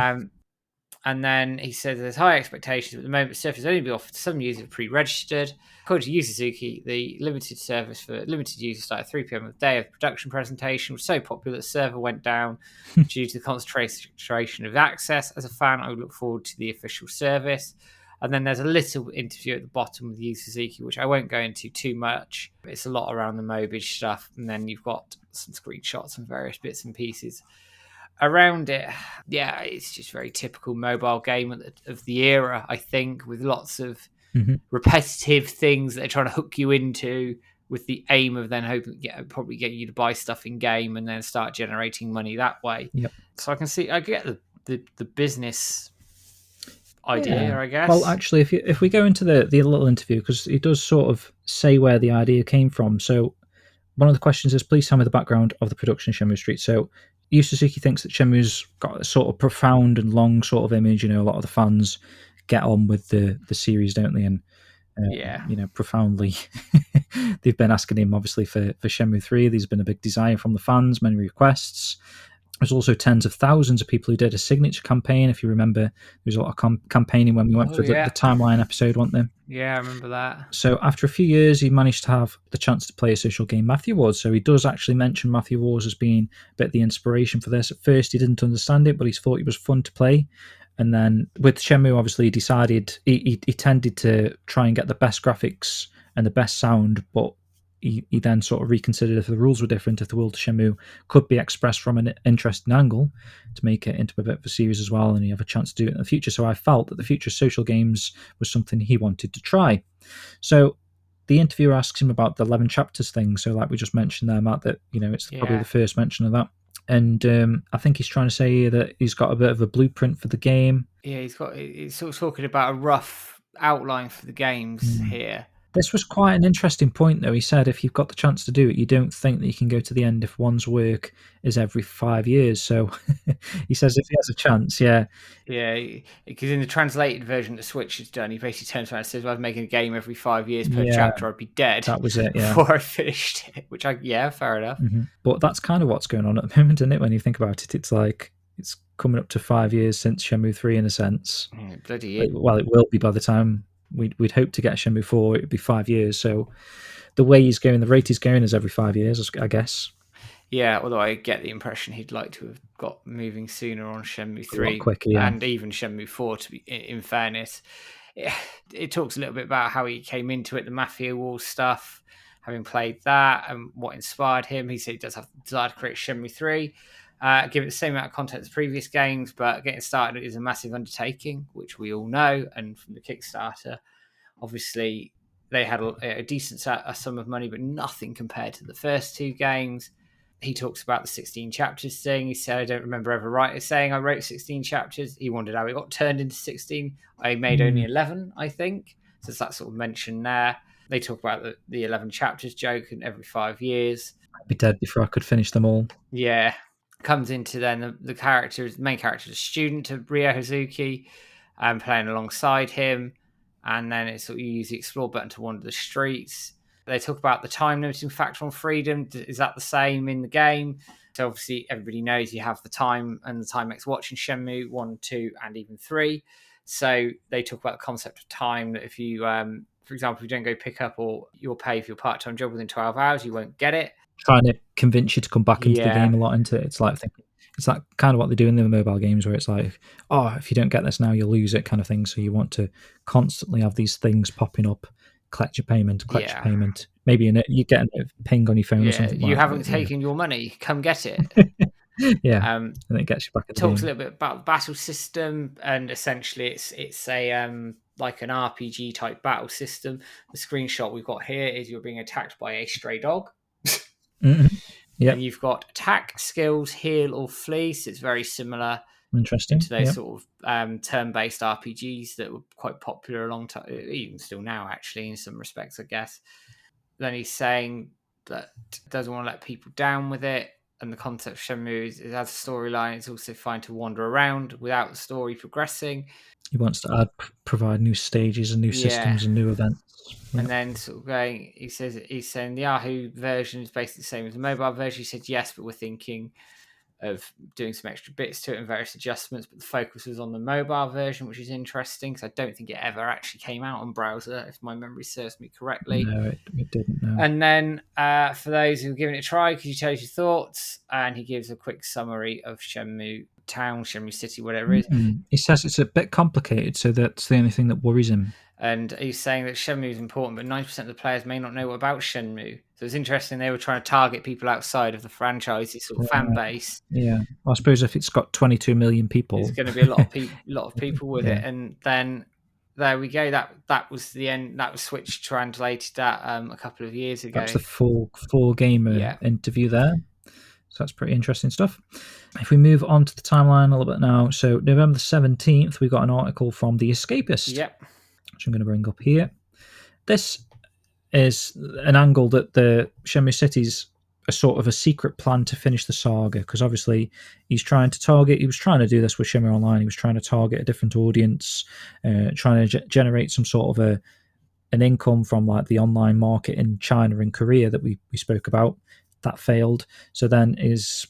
And then he says there's high expectations, but at the moment, stuff is only be offered to some users pre-registered. According to Yu Suzuki, the limited service for limited users started at 3 p.m. on the day of the production presentation was so popular the server went down due to the concentration of access. As a fan, I would look forward to the official service. And then there's a little interview at the bottom with Yu Suzuki, which I won't go into too much. It's a lot around the Mobage stuff. And then you've got some screenshots and various bits and pieces around it. Yeah, it's just very typical mobile game of the era, I think, with lots of repetitive things that they're trying to hook you into with the aim of then hoping probably get you to buy stuff in game and then start generating money that way. Yep. So I get the business idea, I guess. Well, actually, if we go into the little interview, because it does sort of say where the idea came from. So one of the questions is, please tell me the background of the production of Shenmue Street. So Yu Suzuki thinks that Shenmue's got a sort of profound and long sort of image. A lot of the fans get on with the series, don't they? And profoundly, they've been asking him, obviously, for Shenmue 3. There's been a big desire from the fans, many requests. There's also tens of thousands of people who did a signature campaign. If you remember, there was a lot of campaigning when we went through the timeline episode, weren't there? Yeah, I remember that. So after a few years, he managed to have the chance to play a social game, Matthew Wars. So he does actually mention Matthew Wars as being a bit the inspiration for this. At first, he didn't understand it, but he thought it was fun to play. And then with Shenmue, obviously, he decided he tended to try and get the best graphics and the best sound, but he then sort of reconsidered if the rules were different, if the world of Shenmue could be expressed from an interesting angle to make it into a bit of a series as well, and you have a chance to do it in the future. So I felt that the future social games was something he wanted to try. So the interviewer asks him about the 11 chapters thing. So like we just mentioned there, Matt, that it's probably the first mention of that. And I think he's trying to say here that he's got a bit of a blueprint for the game. Yeah, he's sort of talking about a rough outline for the games here. This was quite an interesting point, though. He said if you've got the chance to do it, you don't think that you can go to the end if one's work is every 5 years. So he says if he has a chance, Yeah, because in the translated version the Switch is done, he basically turns around and says, well, I was making a game every 5 years per chapter, I'd be dead. That was it, before I finished it, which fair enough. But that's kind of what's going on at the moment, isn't it? When you think about it, it's like it's coming up to 5 years since Shenmue 3 in a sense. Bloody well, it will be by the time we'd hope to get Shenmue 4, it would be 5 years. So the way he's going, the rate he's going is every 5 years, I guess. Yeah, although I get the impression he'd like to have got moving sooner on Shenmue 3 quicker, and even Shenmue 4, to be in fairness. It talks a little bit about how he came into it, the Mafia Wars stuff, having played that and what inspired him. He said he does have the desire to create Shenmue 3. Give it the same amount of content as previous games, but getting started is a massive undertaking, which we all know. And from the Kickstarter, obviously, they had a decent sum of money, but nothing compared to the first two games. He talks about the 16 chapters thing. He said, I don't remember ever saying I wrote 16 chapters. He wondered how it got turned into 16. I made only 11, I think. So it's that sort of mention there. They talk about the 11 chapters joke and every 5 years. I'd be dead before I could finish them all. Yeah. Comes into then the main character is a student of Yu Suzuki and playing alongside him, and then it's sort of you use the explore button to wander the streets. They talk about the time limiting factor on freedom. Is that the same in the game? So obviously everybody knows you have the time and the timex watch in Shenmue 1, 2 and even 3. So they talk about the concept of time, that if you for example, if you don't go pick up or you'll pay for your part-time job within 12 hours, you won't get it. Trying to convince you to come back into the game a lot, into it. It's like kind of what they do in the mobile games, where it's like, oh, if you don't get this now, you'll lose it, kind of thing. So you want to constantly have these things popping up. Collect your payment. Maybe you get a ping on your phone or something. You haven't taken your money. Come get it. And it gets you back. It talks a little bit about the battle system, and essentially it's a like an RPG type battle system. The screenshot we've got here is you're being attacked by a stray dog. Yeah, and you've got attack, skills, heal, or flee. So it's very similar. Interesting. To those sort of turn-based RPGs that were quite popular a long time, even still now, actually, in some respects, I guess. Then he's saying that doesn't want to let people down with it. and the concept of Shenmue is it has a storyline. It's also fine to wander around without the story progressing. He wants to provide new stages and new systems and new events. And then sort of going, he's saying the Yahoo version is basically the same as the mobile version. He said yes, but we're thinking of doing some extra bits to it and various adjustments, but the focus was on the mobile version, which is interesting because I don't think it ever actually came out on browser, if my memory serves me correctly. No, it didn't. No. And then for those who are giving it a try, could you tell us your thoughts? And he gives a quick summary of Shenmue Town, Shenmue City, whatever it is. He says it's a bit complicated, so that's the only thing that worries him. And he's saying that Shenmue is important, but 90% of the players may not know about Shenmue. So it's interesting they were trying to target people outside of the franchise's sort of fan base. Yeah, I suppose if it's got 22 million people, there's going to be a lot of people with it. And then there we go. That was the end. That was Switch translated that a couple of years ago. That's the full gamer interview there. So that's pretty interesting stuff. If we move on to the timeline a little bit now, so November the 17th, we got an article from The Escapist. Yep. Which I'm going to bring up here. This is an angle that the Shenmue City's a sort of a secret plan to finish the saga, because obviously he was trying to do this with Shenmue Online. He was trying to target a different audience, trying to generate some sort of an income from like the online market in China and Korea that we spoke about. That failed. So then his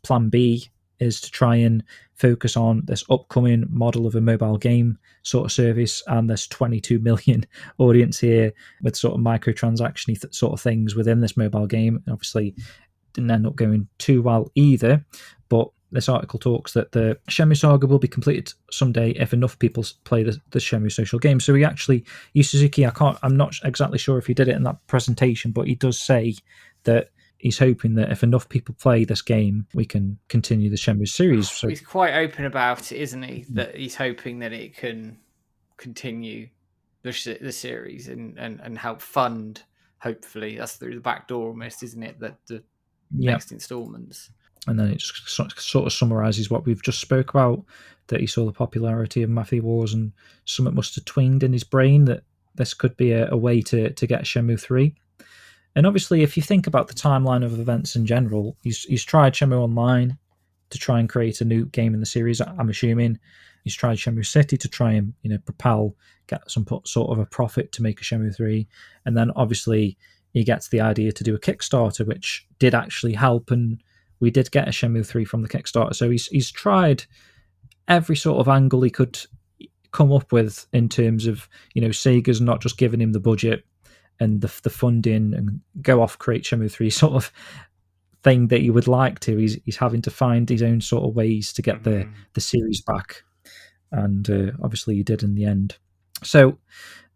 plan B is to try and focus on this upcoming model of a mobile game sort of service, and this 22 million audience here with sort of microtransaction sort of things within this mobile game. And obviously didn't end up going too well either, but this article talks that the Shenmue saga will be completed someday if enough people play the Shenmue social game. So Yu Suzuki, I'm not exactly sure if he did it in that presentation, but he does say that he's hoping that if enough people play this game, we can continue the Shenmue series. So he's quite open about it, isn't he? That he's hoping that it can continue the series and help fund, hopefully, that's through the back door almost, isn't it? That the next installments. And then it just sort of summarises what we've just spoke about, that he saw the popularity of Mafia Wars and something must have twinged in his brain that this could be a way to get Shenmue 3. And obviously, if you think about the timeline of events in general, he's tried Shenmue Online to try and create a new game in the series, I'm assuming. He's tried Shenmue City to try and get some sort of a profit to make a Shenmue 3. And then obviously he gets the idea to do a Kickstarter, which did actually help, and we did get a Shenmue 3 from the Kickstarter. So he's tried every sort of angle he could come up with in terms of, Sega's not just giving him the budget and the funding and go off create Shenmue 3 sort of thing that he would like to. He's having to find his own sort of ways to get the series back, and obviously he did in the end. So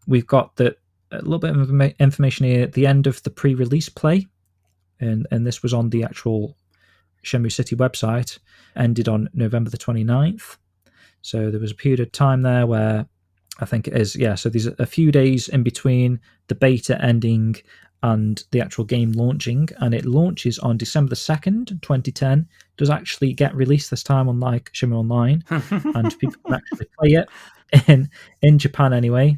we've got a little bit of information here at the end of the pre-release play, and this was on the actual Shenmue City website, ended on November the 29th. So there was a period of time there where I think it is, so there's a few days in between the beta ending and the actual game launching, and it launches on December the 2nd, 2010. It does actually get released this time on like Shenmue Online, and people can actually play it in Japan anyway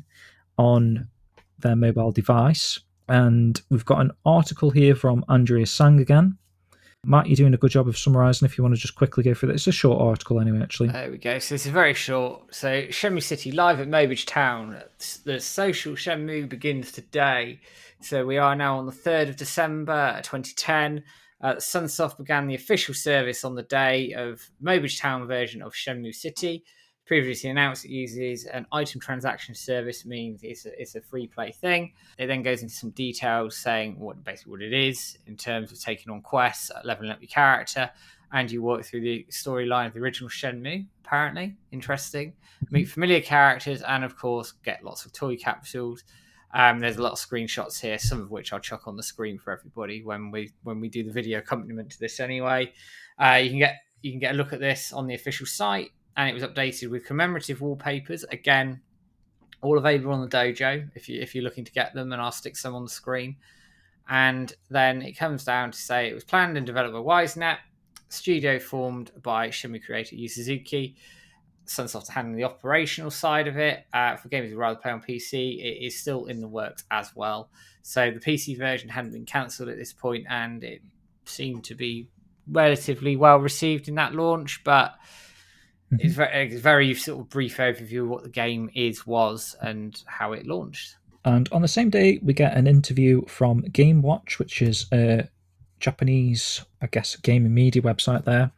on their mobile device. And we've got an article here from Andreas Sang again. Matt, you're doing a good job of summarising if you want to just quickly go through this. It's a short article anyway, actually. There we go. So this is very short. So Shenmue City live at Mobridge Town. The social Shenmue begins today. So we are now on the 3rd of December 2010. Sunsoft began the official service on the day of Mobridge Town version of Shenmue City. Previously announced it uses an item transaction service, means it's a free play thing. It then goes into some details saying what it is in terms of taking on quests, leveling up your character, and you work through the storyline of the original Shenmue, apparently. Interesting. Meet familiar characters and, of course, get lots of toy capsules. There's a lot of screenshots here, some of which I'll chuck on the screen for everybody when we do the video accompaniment to this anyway. You can get a look at this on the official site. And it was updated with commemorative wallpapers. Again, all available on the dojo if you're looking to get them, and I'll stick some on the screen. And then it comes down to say it was planned and developed by WiseNet, studio formed by Shenmue creator Yu Suzuki. Sunsoft handling the operational side of it. For gamers who'd rather play on PC, it is still in the works as well. So the PC version hadn't been cancelled at this point, and it seemed to be relatively well received in that launch, but it's very sort of brief overview of what the game was, and how it launched. And on the same day, we get an interview from Game Watch, which is a Japanese, I guess, game and media website there.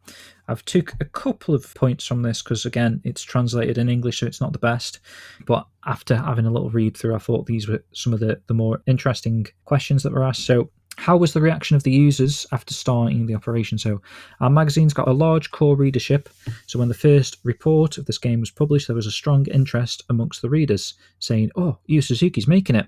I've took a couple of points from this because, again, it's translated in English, so it's not the best. But after having a little read through, I thought these were some of the more interesting questions that were asked. So, how was the reaction of the users after starting the operation? So, our magazine's got a large core readership. So, when the first report of this game was published, there was a strong interest amongst the readers, saying, "Oh, Yu Suzuki's making it."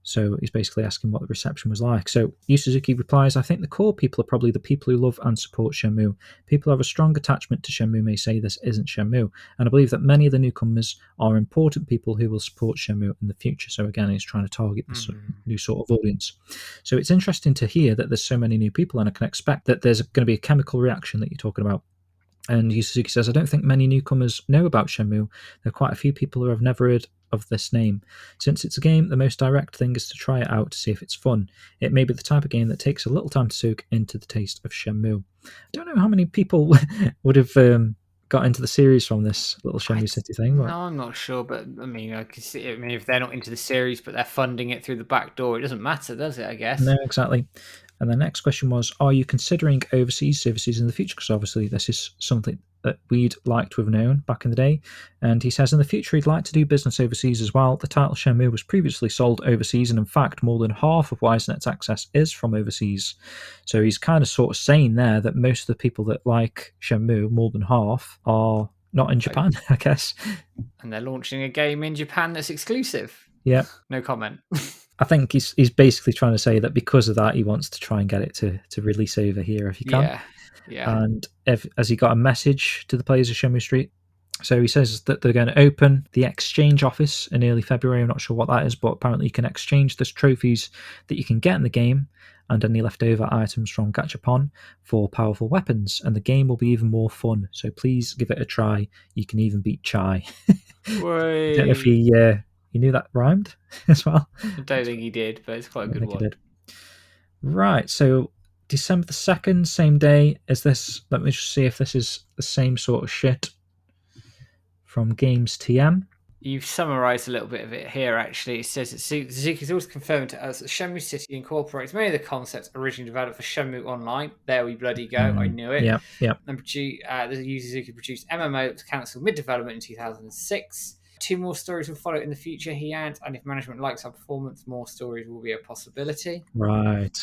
So he's basically asking what the reception was like. So Yu Suzuki replies, "I think the core people are probably the people who love and support Shenmue. People who have a strong attachment to Shenmue may say this isn't Shenmue. And I believe that many of the newcomers are important people who will support Shenmue in the future." So again, he's trying to target this new sort of audience. So it's interesting to hear that there's so many new people, and I can expect that there's going to be a chemical reaction that you're talking about. And Yu Suzuki says, "I don't think many newcomers know about Shenmue. There are quite a few people who have never heard of this name. Since it's a game, the most direct thing is to try it out to see if it's fun. It may be the type of game that takes a little time to soak into the taste of Shenmue." I don't know how many people would have got into the series from this little Shenmue City thing. But... No, I'm not sure, but I mean, I can see. I mean, if they're not into the series, but they're funding it through the back door, it doesn't matter, does it? I guess. No, exactly. And the next question was, are you considering overseas services in the future? Because obviously this is something that we'd like to have known back in the day. And he says in the future he'd like to do business overseas as well. The title Shenmue was previously sold overseas, and in fact more than half of WiseNet's access is from overseas. So he's kind of sort of saying there that most of the people that like Shenmue, more than half, are not in Japan, I guess. And they're launching a game in Japan that's exclusive. Yeah. No comment. I think he's basically trying to say that because of that, he wants to try and get it to release over here if he can. Yeah. And has he got a message to the players of Shenmue Street? So he says that they're going to open the exchange office in early February. I'm not sure what that is, but apparently you can exchange those trophies that you can get in the game and any leftover items from Gachapon for powerful weapons. And the game will be even more fun. So please give it a try. You can even beat Chai. I don't know if he knew that rhymed as well. I don't think he did, but it's quite a good one. Right, so December the 2nd, same day as this. Let me just see if this is the same sort of shit from Games TM. You've summarised a little bit of it here, actually. It says that Suzuki's also confirmed to us that Shenmue City incorporates many of the concepts originally developed for Shenmue Online. There we bloody go. I knew it. Yeah. And Yu Suzuki produced MMO that was cancelled mid-development in 2006. 2 more stories will follow in the future, he adds, and if management likes our performance, more stories will be a possibility. Right.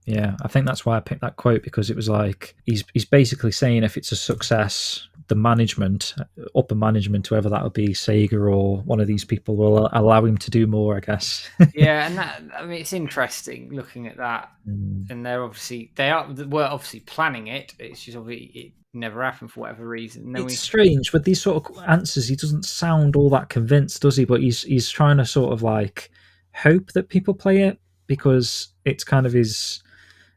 Yeah, I think that's why I picked that quote, because it was like he's basically saying if it's a success, the management, upper management, whoever that would be, Sega or one of these people, will allow him to do more, I guess. Yeah, and that, I mean, it's interesting looking at that. And were obviously planning it. It's just it never happened for whatever reason. It's strange with these sort of answers. He doesn't sound all that convinced, does he? But he's trying to sort of like hope that people play it, because it's kind of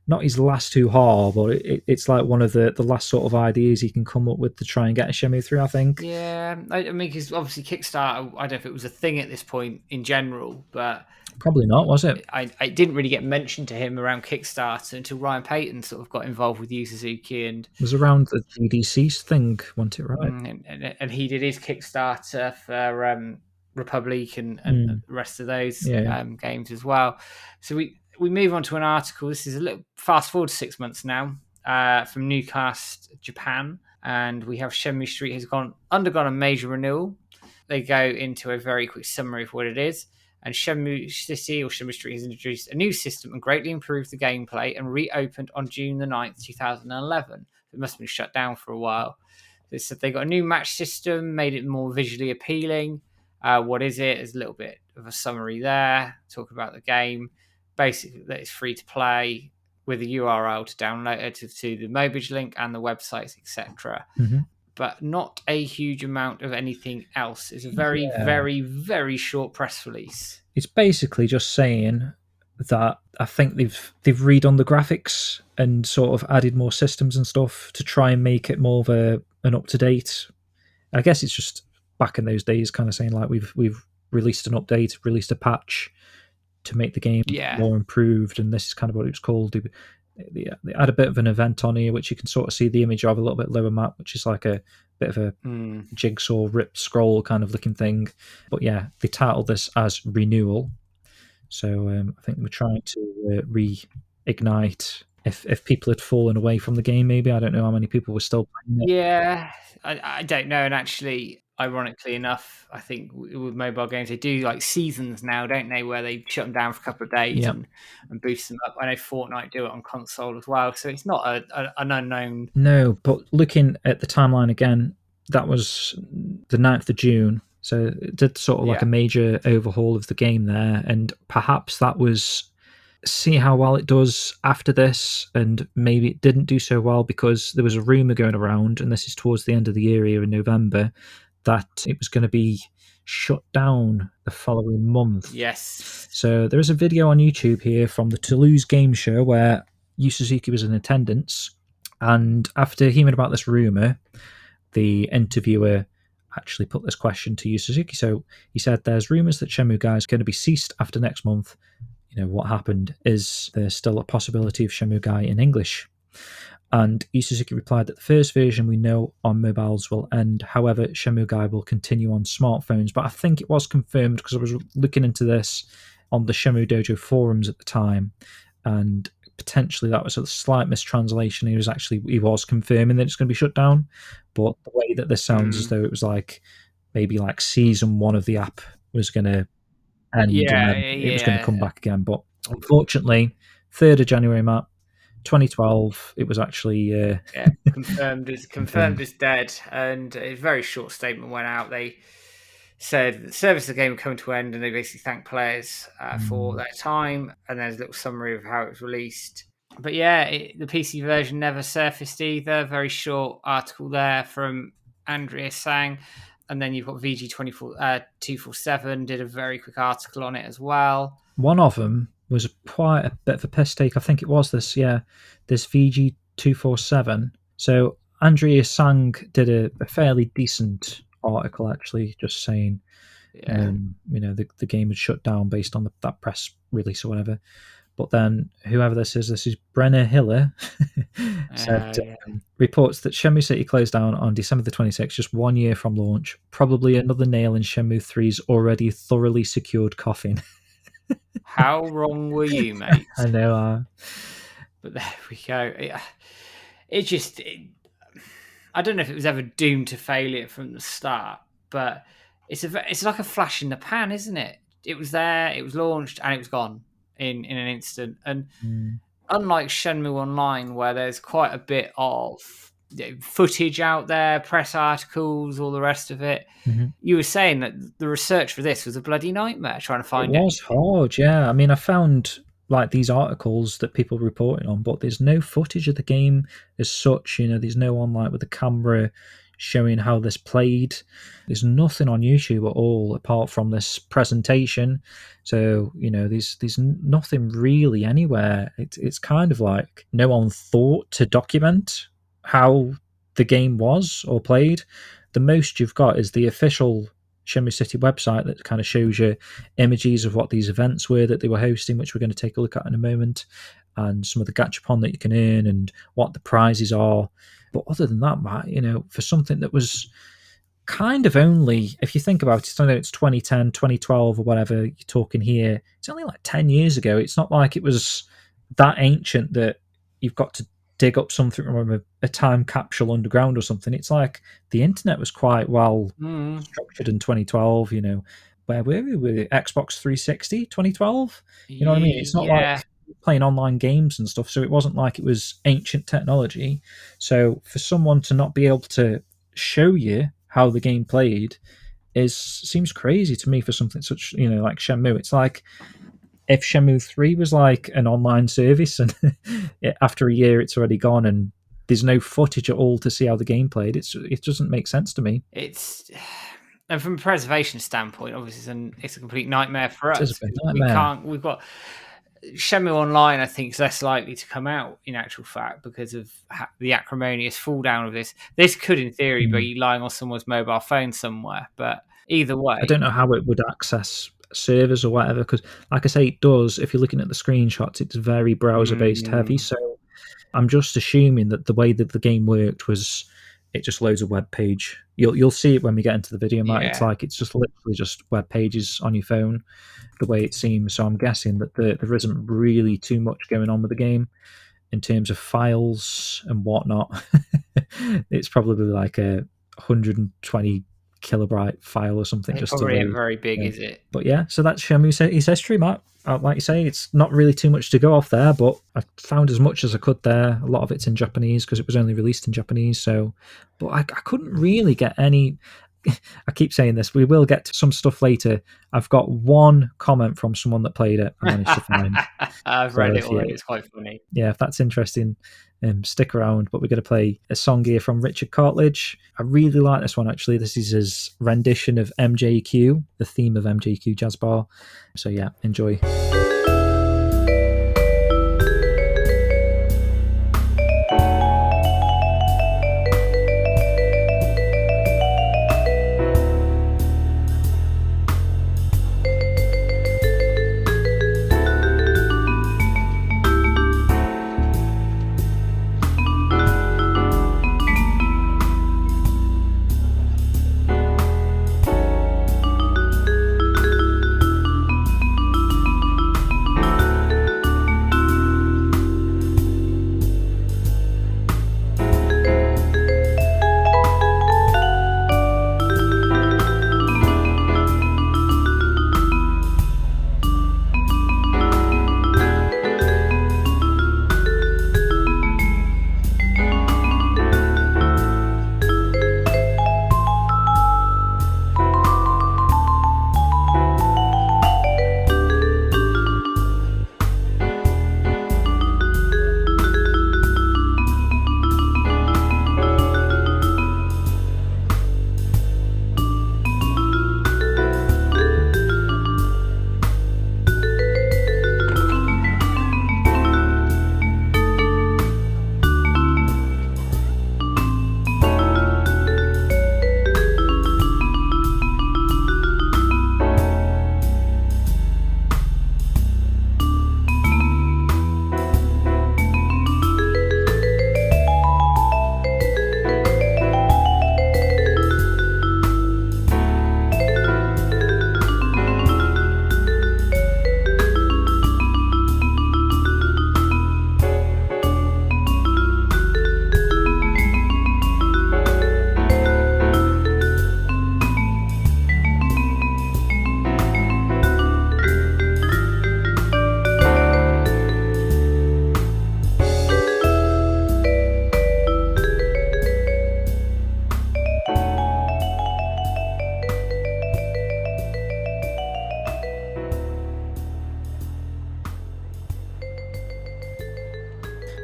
not his last hoo-ha, but it's like one of the last sort of ideas he can come up with to try and get a Shenmue through, I think. Yeah, I mean, because obviously Kickstarter, I don't know if it was a thing at this point in general, but... Probably not, was it? I didn't really get mentioned to him around Kickstarter until Ryan Payton sort of got involved with Yu Suzuki. And it was around the GDC thing, wasn't it, right? And he did his Kickstarter for Republic and the rest of those games as well. So we move on to an article. This is a little fast forward to 6 months now, from Newcastle, Japan, and we have Shenmue Street has undergone a major renewal. They go into a very quick summary of what it is, and Shenmue City or Shenmue Street has introduced a new system and greatly improved the gameplay, and reopened on June the 9th, 2011. It must have been shut down for a while. They said they got a new match system, made it more visually appealing. What is it? There's a little bit of a summary there, talk about the game. Basically, that it's free to play with a URL to download it to the Mobile link and the websites, etc. But not a huge amount of anything else. It's a very, very, very short press release. It's basically just saying that I think they've redone the graphics and sort of added more systems and stuff to try and make it more of an up to date. I guess it's just back in those days, kind of saying like we've released an update, released a patch to make the game more improved, and this is kind of what it was called. They had a bit of an event on here, which you can sort of see the image of a little bit lower map, which is like a bit of a jigsaw rip scroll kind of looking thing. But yeah, they titled this as Renewal. So I think we're trying to reignite. If people had fallen away from the game, maybe. I don't know how many people were still playing it. Yeah, I don't know. And actually, ironically enough, I think with mobile games, they do like seasons now, don't they? Where they shut them down for a couple of days and boost them up. I know Fortnite do it on console as well. So it's not an unknown. No, but looking at the timeline again, that was the 9th of June. So it did sort of like a major overhaul of the game there. And perhaps that was see how well it does after this, and maybe it didn't do so well because there was a rumor going around, and this is towards the end of the year here in November, that it was going to be shut down the following month. Yes. So there is a video on YouTube here from the Toulouse Game Show where Yu Suzuki was in attendance, and after hearing about this rumor, the interviewer actually put this question to Yu Suzuki. So he said, "There's rumors that Shenmue Guy is going to be ceased after next month. What happened? Is there still a possibility of Shenmue Guy in English?" And Yu Suzuki replied that the first version we know on mobiles will end. However, Shenmue Guy will continue on smartphones. But I think it was confirmed because I was looking into this on the Shenmue Dojo forums at the time, and potentially that was a slight mistranslation. He was confirming that it's going to be shut down. But the way that this sounds as though it was like maybe like season 1 of the app was going to and then it was going to come back again. But unfortunately, 3rd of January, Matt, 2012, it was actually confirmed as dead. And a very short statement went out. They said the service of the game would come to an end, and they basically thanked players for their time. And there's a little summary of how it was released. But yeah, the PC version never surfaced either. Very short article there from Andrea Sang. And then you've got VG247 did a very quick article on it as well. One of them was quite a bit of a piss take. I think it was this VG247. So Andrea Sang did a fairly decent article, actually, just saying, the game had shut down based on that press release or whatever. But then whoever this is Brenner Hiller, said, reports that Shenmue City closed down on December the 26th, just 1 year from launch. Probably another nail in Shenmue 3's already thoroughly secured coffin. How wrong were you, mate? I know. But there we go. I don't know if it was ever doomed to failure from the start, but it's like a flash in the pan, isn't it? It was there, it was launched, and it was gone in an instant. And unlike Shenmue Online, where there's quite a bit of footage out there, press articles, all the rest of it, you were saying that the research for this was a bloody nightmare trying to find it. It was hard, yeah. I mean, I found like these articles that people were reporting on, but there's no footage of the game as such. There's no one like with the camera showing how this played. There's nothing on YouTube at all apart from this presentation. So there's nothing really anywhere. It's kind of like no one thought to document how the game was or played. The most you've got is the official Shenmue City website that kind of shows you images of what these events were that they were hosting, which we're going to take a look at in a moment, and some of the gachapon that you can earn and what the prizes are. But other than that, Matt, for something that was kind of only, if you think about it, I know it's 2010, 2012 or whatever you're talking here, it's only like 10 years ago. It's not like it was that ancient that you've got to dig up something from a time capsule underground or something. It's like the internet was quite well structured in 2012, where were we with Xbox 360, 2012? You know what I mean? It's not like playing online games and stuff, so it wasn't like it was ancient technology. So for someone to not be able to show you how the game played seems crazy to me for something such, like Shenmue. It's like if Shenmue 3 was like an online service and after a year it's already gone and there's no footage at all to see how the game played, it doesn't make sense to me. And from a preservation standpoint, obviously it's a complete nightmare for us. It's a nightmare. We've got Shenmue Online, I think, is less likely to come out in actual fact because of the acrimonious fall down of this. This could, in theory, be lying on someone's mobile phone somewhere, but either way, I don't know how it would access servers or whatever, because like I say, it does. If you're looking at the screenshots, it's very browser based heavy, so I'm just assuming that the way that the game worked was it just loads a web page. You'll see it when we get into the video, Matt. Yeah. It's just literally just web pages on your phone, the way it seems. So I'm guessing that there isn't really too much going on with the game in terms of files and whatnot. It's probably like a 120 kilobyte file or something. It's just to probably load. very big, is it? But yeah, so that's Shenmue City's history, Matt. Like you say, it's not really too much to go off there, but I found as much as I could there. A lot of it's in Japanese because it was only released in Japanese. So, but I couldn't really get any. I keep saying this. We will get to some stuff later. I've got one comment from someone that played it. I managed to find. I've read it already. It's quite funny. Yeah, if that's interesting, stick around. But we're going to play a song here from Richard Cartledge. I really like this one, actually. This is his rendition of MJQ, the theme of MJQ Jazz Bar. So yeah, enjoy.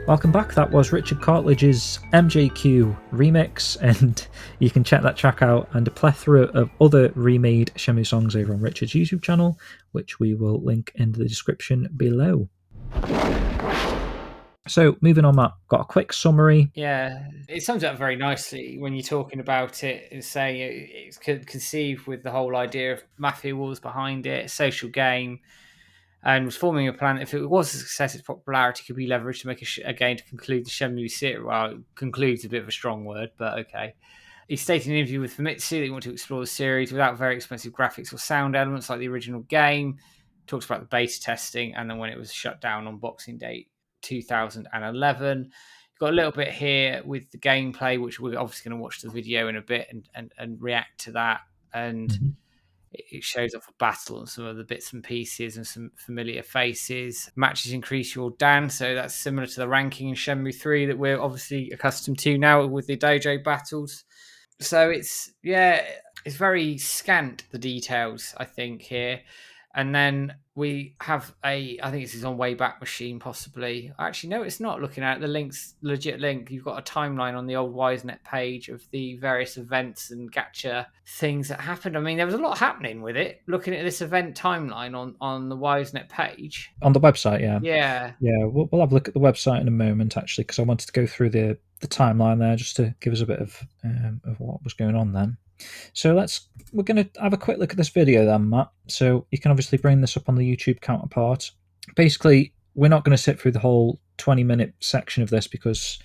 Welcome back. That was Richard Cartledge's MJQ remix, and you can check that track out and a plethora of other remade Shenmue songs over on Richard's YouTube channel, which we will link in the description below. So, moving on, Matt, got a quick summary. Yeah, it sums up very nicely when you're talking about it and saying it's conceived with the whole idea of mafia wars behind it, a social game, and was forming a plan. If it was a success, its popularity could be leveraged to make a game to conclude the Shenmue City. Well, conclude's a bit of a strong word, but okay. He stated in an interview with Famitsu that he wanted to explore the series without very expensive graphics or sound elements like the original game. Talks about the beta testing and then when it was shut down on Boxing Day 2011. Got a little bit here with the gameplay, which we're obviously going to watch the video in a bit and react to that. And it shows off a battle and some of the bits and pieces and some familiar faces. Matches increase your Dan, so that's similar to the ranking in Shenmue 3 that we're obviously accustomed to now with the dojo battles. So it's very scant, the details, I think, here. And then we have I think this is on Wayback Machine, possibly. Actually, no, it's not. Looking at it, the link's legit link. You've got a timeline on the old Wisenet page of the various events and gacha things that happened. I mean, there was a lot happening with it. Looking at this event timeline on the Wisenet page. On the website, yeah. Yeah. Yeah, we'll have a look at the website in a moment, actually, because I wanted to go through the timeline there just to give us a bit of what was going on then. So we're going to have a quick look at this video then, Matt. So you can obviously bring this up on the YouTube counterpart. Basically, we're not going to sit through the whole 20-minute section of this because,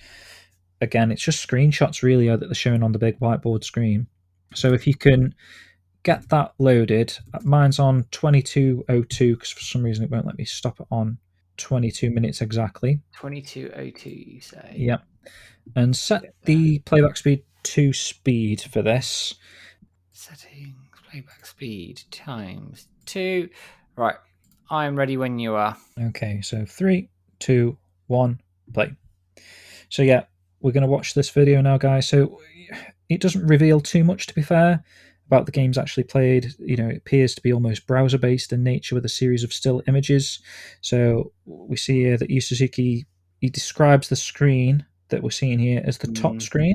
again, it's just screenshots really that they're showing on the big whiteboard screen. So if you can get that loaded, mine's on 22:02 because for some reason it won't let me stop it on 22 minutes exactly. 22:02, you say? Yep. And set the playback speed to speed for this. Settings, playback speed times 2. Right, I'm ready when you are. Okay, so 3, 2, 1, play. So yeah, we're going to watch this video now, guys. So it doesn't reveal too much, to be fair, about the games actually played. You know, it appears to be almost browser-based in nature with a series of still images. So we see here that Yu Suzuki, he describes the screen that we're seeing here as the top screen.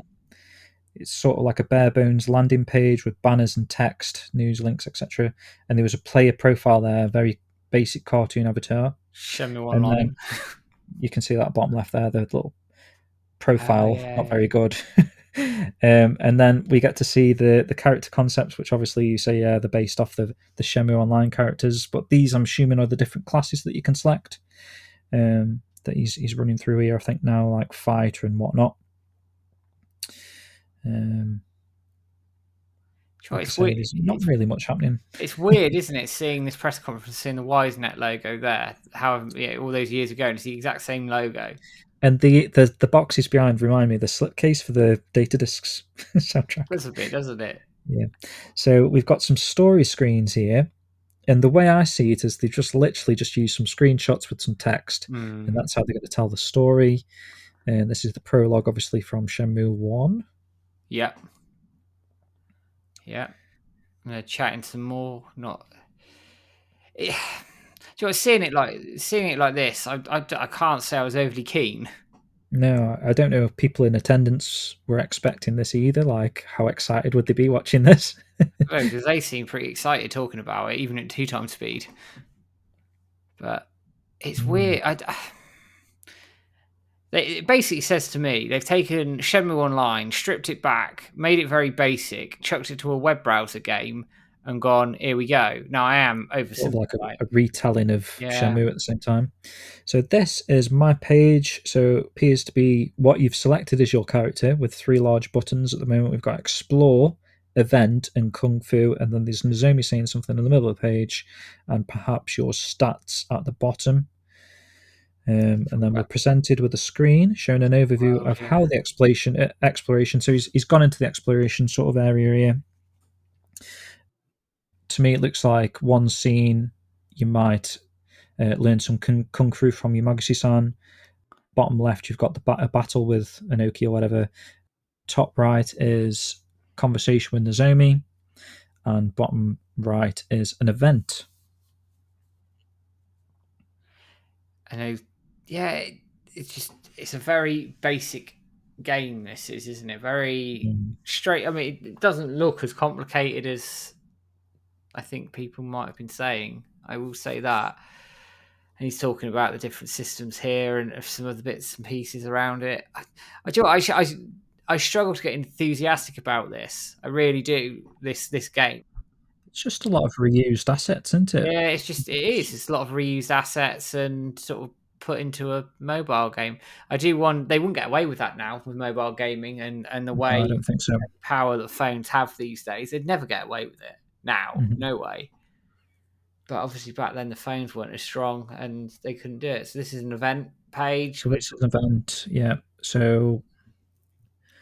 It's sort of like a bare bones landing page with banners and text, news links, etc. And there was a player profile there, very basic cartoon avatar. Shenmue Online. And then you can see that bottom left there, the little profile, not very good. And then we get to see the character concepts, which obviously you say, they're based off the Shenmue Online characters. But these, I'm assuming, are the different classes that you can select. That he's running through here, I think now, like fighter and whatnot. It's weird. There's not really much happening. It's weird, isn't it, seeing this press conference, seeing the WiseNet logo there, all those years ago, and it's the exact same logo. And the boxes behind remind me of the slipcase for the data discs soundtrack. Does a bit, doesn't it? Yeah. So we've got some story screens here. And the way I see it is they just literally just use some screenshots with some text. And that's how they're going to tell the story. And this is the prologue, obviously, from Shenmue 1. Yeah. Yeah. I'm going to chat in some more. Do you know, seeing it like this, I can't say I was overly keen. No, I don't know if people in attendance were expecting this either. Like, how excited would they be watching this? Because they seem pretty excited talking about it, even at 2 times speed. But it's weird. It basically says to me they've taken Shenmue Online, stripped it back, made it very basic, chucked it to a web browser game, and gone, here we go. Now I am oversimplifying. Like a retelling of Shenmue at the same time. So this is my page. So it appears to be what you've selected as your character with 3 large buttons. At the moment we've got Explore, Event, and Kung Fu, and then there's Nozomi saying something in the middle of the page, and perhaps your stats at the bottom. And then we're presented with a screen showing an overview of how the exploration. So he's gone into the exploration sort of area here. To me, it looks like one scene you might learn some kung fu from Yamaguchi-san. Bottom left, you've got a battle with Inoki or whatever. Top right is conversation with Nozomi, and bottom right is an event. I know. Yeah, it's a very basic game. This is, isn't it? Very straight. I mean, it doesn't look as complicated as I think people might have been saying. I will say that. And he's talking about the different systems here and some of the bits and pieces around it. I struggle to get enthusiastic about this. I really do. This game. It's just a lot of reused assets, isn't it? Yeah, it is. It's a lot of reused assets and sort of put into a mobile game. They wouldn't get away with that now with mobile gaming and the way I don't think so. Power that phones have these days. They'd never get away with it now. No way. But obviously back then the phones weren't as strong and they couldn't do it. So this is an event page. So this is an event, yeah. So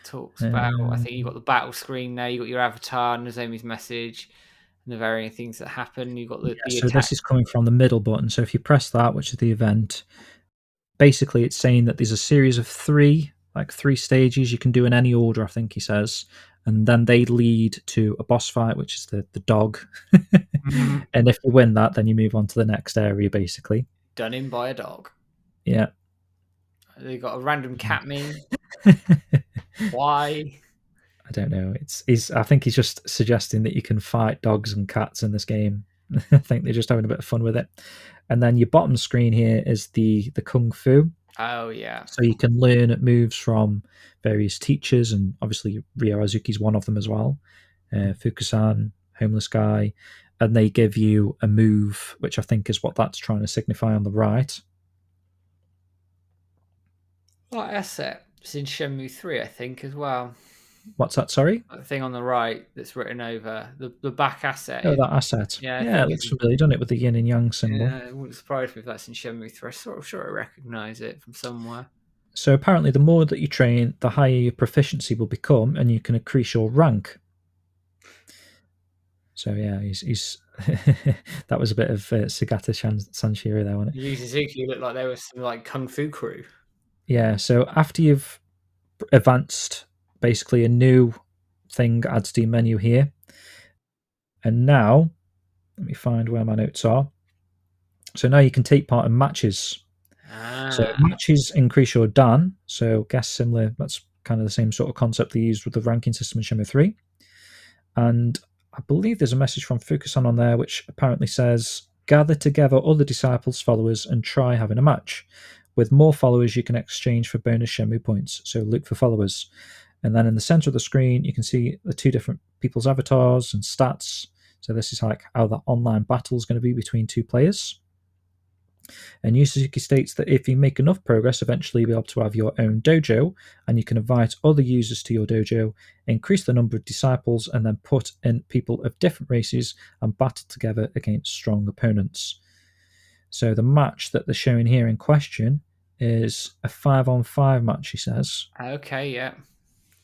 talks about, I think you've got the battle screen there, you've got your avatar, Nozomi's message, and the varying things that happen. You've got the so this is coming from the middle button. So if you press that, which is the event, basically it's saying that there's a series of 3 stages you can do in any order, I think he says. And then they lead to a boss fight, which is the dog. And if you win that, then you move on to the next area, basically. Done in by a dog. Yeah. They got a random cat meme. Why? I don't know. I think he's just suggesting that you can fight dogs and cats in this game. I think they're just having a bit of fun with it. And then your bottom screen here is the Kung Fu. Oh, yeah. So you can learn moves from various teachers, and obviously Ryo Azuki's one of them as well. Fukusan, Homeless Guy. And they give you a move, which I think is what that's trying to signify on the right. What asset? It's in Shenmue 3, I think, as well. What's that? Sorry. That thing on the right that's written over the back asset. Oh, that asset. Yeah, I Yeah, it think looks familiar, doesn't it, with the yin and yang symbol? Yeah, it wouldn't surprise me if that's in Shenmue 3. I'm sure I recognise it from somewhere. So apparently, the more that you train, the higher your proficiency will become, and you can increase your rank. So yeah, he's that was a bit of Sagata Sanshiro there, wasn't it? Yu Suzuki looked like they were some like kung fu crew. Yeah. So after you've advanced, basically a new thing adds to your menu here, and now let me find where my notes are. So now you can take part in matches. So matches increase your Dan. So guess similar. That's kind of the same sort of concept they used with the ranking system in Shenmue 3. And I believe there's a message from Fukusan on there which apparently says, gather together other disciples, followers, and try having a match. With more followers, you can exchange for bonus Shenmue points. So look for followers. And then in the center of the screen, you can see the two different people's avatars and stats. So this is like how the online battle is going to be between two players. And Yu Suzuki states that if you make enough progress, eventually you'll be able to have your own dojo, and you can invite other users to your dojo, increase the number of disciples, and then put in people of different races and battle together against strong opponents. So the match that they're showing here in question is a 5-on-5 match, he says. Okay, yeah.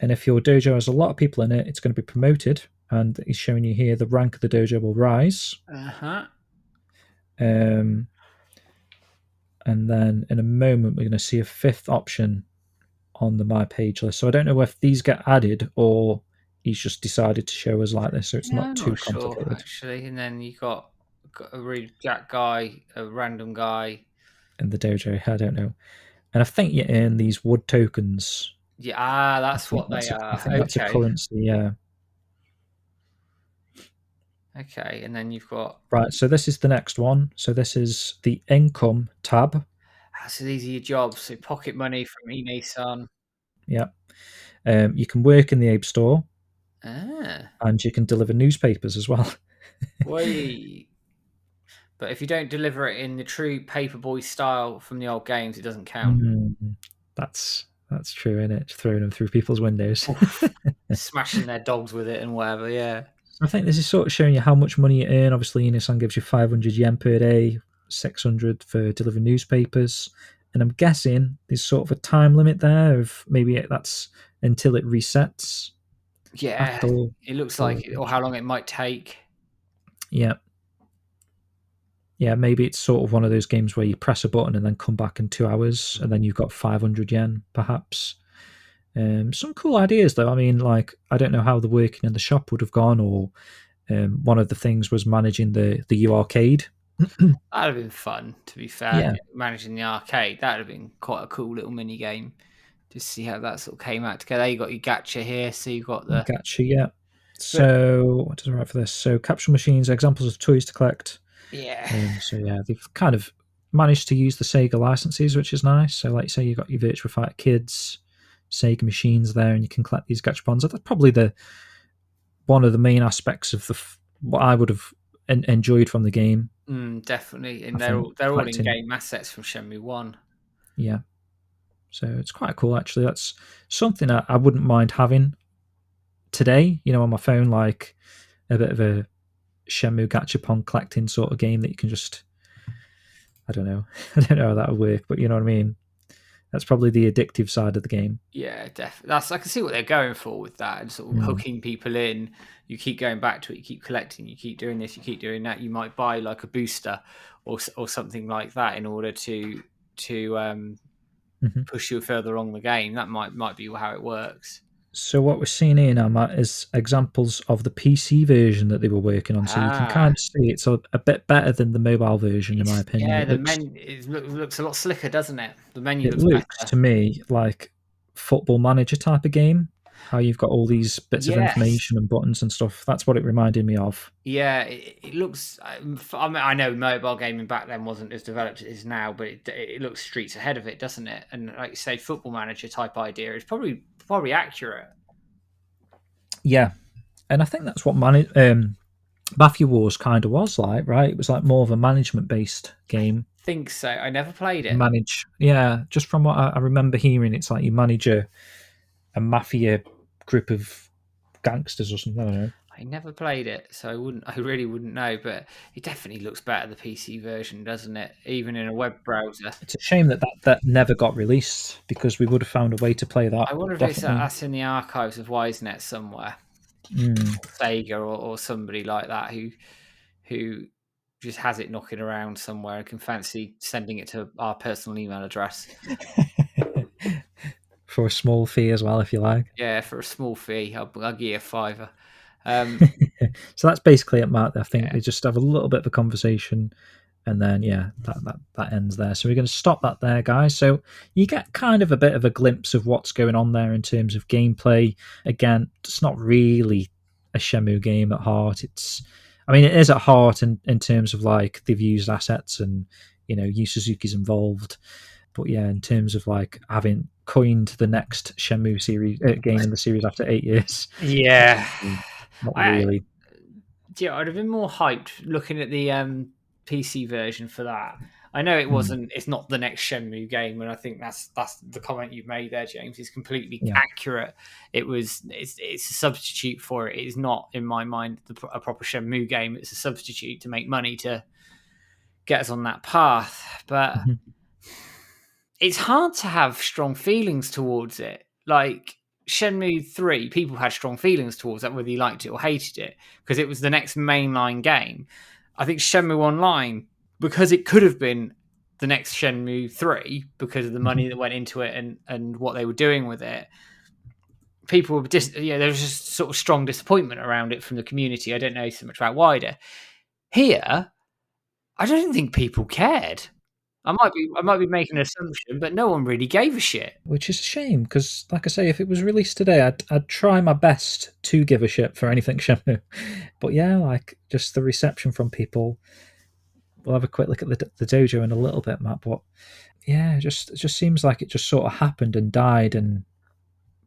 And if your dojo has a lot of people in it, it's going to be promoted, and he's showing you here the rank of the dojo will rise. And then in a moment, we're going to see a fifth option on the My Page list. So I don't know if these get added or he's just decided to show us like this, so it's not too complicated. Sure, actually. And then you got a really jack guy, a random guy. In the dojo, I don't know. And I think you earn these wood tokens. Yeah, that's what they are. I think that's a currency, yeah. Okay, and then you've got... Right, so this is the next one. So this is the income tab. So these are your jobs. So pocket money from Ine-san. Yeah. You can work in the Abe store. And you can deliver newspapers as well. Wait. But if you don't deliver it in the true paperboy style from the old games, it doesn't count. That's true, isn't it? Throwing them through people's windows. Smashing their dogs with it and whatever, yeah. I think this is sort of showing you how much money you earn. Obviously, Ine-san gives you 500 yen per day, 600 for delivering newspapers. And I'm guessing there's sort of a time limit there of maybe that's until it resets. Yeah, it looks like it, or how long it might take. Yeah. Yeah, maybe it's sort of one of those games where you press a button and then come back in 2 hours and then you've got 500 yen, perhaps. Some cool ideas, though. I mean, like, I don't know how the working in the shop would have gone, or one of the things was managing the U arcade. That'd have been fun, to be fair. Yeah. Managing the arcade, that'd have been quite a cool little mini game. Just see how that sort of came out together. You got your gacha here, so you got the gacha, yeah. So what does it write for this? So capsule machines, examples of toys to collect. Yeah. So yeah, they've kind of managed to use the Sega licenses, which is nice. So like, say you got your Virtua Fighter Kids, Sega machines there, and you can collect these gachapons. That's probably one of the main aspects of what I would have enjoyed from the game. Definitely, and they're all in-game assets from Shenmue 1. Yeah, so it's quite cool actually. That's something I wouldn't mind having today, on my phone, like a bit of a Shenmue gachapon collecting sort of game that you can just, I don't know how that would work, but you know what I mean. That's probably the addictive side of the game. Yeah, definitely. I can see what they're going for with that, and sort of hooking people in. You keep going back to it, you keep collecting, you keep doing this, you keep doing that. You might buy like a booster or something like that in order to push you further along the game. That might be how it works. So what we're seeing here now, Matt, is examples of the PC version that they were working on. So you can kind of see it's a bit better than the mobile version, in my opinion. Yeah, it looks a lot slicker, doesn't it? The menu looks better. To me like Football Manager type of game. How you've got all these bits of information and buttons and stuff. That's what it reminded me of. Yeah, it looks... I mean, I know mobile gaming back then wasn't as developed as it is now, but it looks streets ahead of it, doesn't it? And like you say, Football Manager type idea is probably accurate. Yeah, and I think that's what Mafia Wars kind of was like, right? It was like more of a management-based game. think so. I never played it. Manage, yeah. Just from what I remember hearing, it's like you manage a mafia group of gangsters or something. I don't know. I never played it, so I really wouldn't know. But it definitely looks better the PC version, doesn't it? Even in a web browser. It's a shame that never got released, because we would have found a way to play that. I wonder if that's in the archives of Wisenet somewhere, Sega or somebody like that who just has it knocking around somewhere and can fancy sending it to our personal email address. For a small fee as well, if you like. Yeah, for a small fee. I'll give you a $5. So that's basically it, Matt. I think they just have a little bit of a conversation, and then that ends there. So we're going to stop that there, guys. So you get kind of a bit of a glimpse of what's going on there in terms of gameplay. Again, it's not really a Shenmue game at heart. It is at heart in terms of like they've used assets and Yu Suzuki's involved. But yeah, in terms of like having coined the next Shenmue series game in the series after 8 years, not really. Yeah, I'd have been more hyped looking at the PC version for that. I know it wasn't. It's not the next Shenmue game, and I think that's the comment you've made there, James. Is completely accurate. It's a substitute for it. It is not, in my mind, a proper Shenmue game. It's a substitute to make money to get us on that path. But it's hard to have strong feelings towards it. Like Shenmue 3, people had strong feelings towards that, whether you liked it or hated it, because it was the next mainline game. I think Shenmue Online, because it could have been the next Shenmue 3, because of the money that went into it and what they were doing with it, people were there was just sort of strong disappointment around it from the community. I don't know so much about wider. Here, I don't think people cared. I might be making an assumption, but no one really gave a shit. Which is a shame, because, like I say, if it was released today, I'd try my best to give a shit for anything Shenmue. But yeah, like, just the reception from people. We'll have a quick look at the dojo in a little bit, Matt. But yeah, it just seems like it just sort of happened and died, and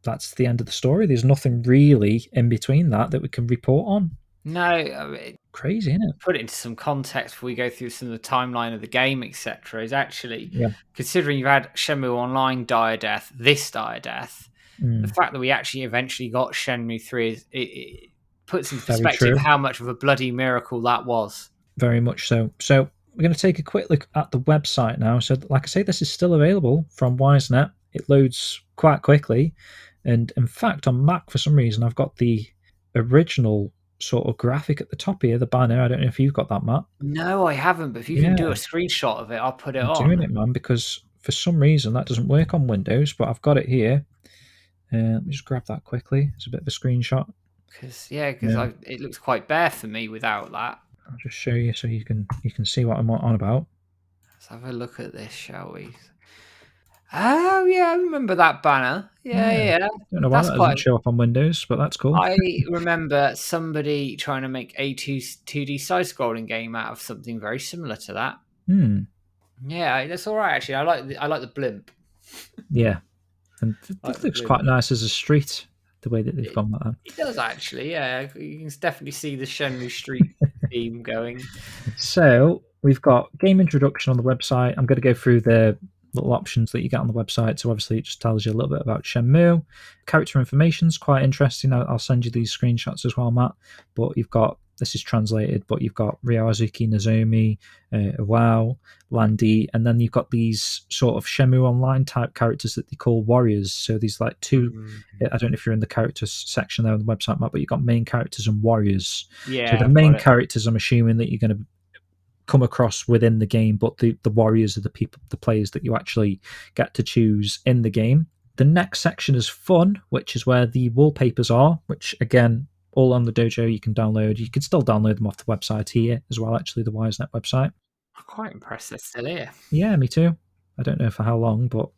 that's the end of the story. There's nothing really in between that we can report on. No, crazy, isn't it? Put it into some context before we go through some of the timeline of the game, etc. Is actually considering you've had Shenmue Online die a death, this die a death. The fact that we actually eventually got Shenmue 3 it puts in perspective how much of a bloody miracle that was. Very much so. So we're going to take a quick look at the website now. So, like I say, this is still available from Wisenet. It loads quite quickly, and in fact, on Mac for some reason, I've got the original sort of graphic at the top here, the banner. I don't know if you've got that, Matt. No, I haven't, but if you can do a screenshot of it, I'll put it on. I'm doing it, man, because for some reason that doesn't work on Windows, but I've got it here. Let me just grab that quickly. It's a bit of a screenshot. Because it looks quite bare for me without that. I'll just show you so you can see what I'm on about. Let's have a look at this, shall we? Oh, yeah, I remember that banner. Yeah. I don't know why that doesn't show up on Windows, but that's cool. I remember somebody trying to make a 2D side-scrolling game out of something very similar to that. Yeah, that's all right, actually. I like the blimp. Yeah, and it looks quite nice as a street, the way that they've gone with that. It does, actually, yeah. You can definitely see the Shenmue Street theme going. So, we've got game introduction on the website. I'm going to go through the little options that you get on the website. So obviously it just tells you a little bit about Shenmue. Character information is quite interesting. I'll send you these screenshots as well, Matt. But you've got, this is translated, but you've got Ryo Azuki, Nozomi, Iwao, Landy, and then you've got these sort of Shenmue Online type characters that they call warriors. So these like two, I don't know if you're in the characters section there on the website, Matt, but you've got main characters and warriors. Yeah. So the main characters, I'm assuming that you're going to come across within the game, but the warriors are the players that you actually get to choose in the game. The next section is fun, which is where the wallpapers are, which again, all on the dojo you can download. You can still download them off the website here as well, actually, the Wisenet website. I'm quite impressed they're still here. Yeah, me too. I don't know for how long, but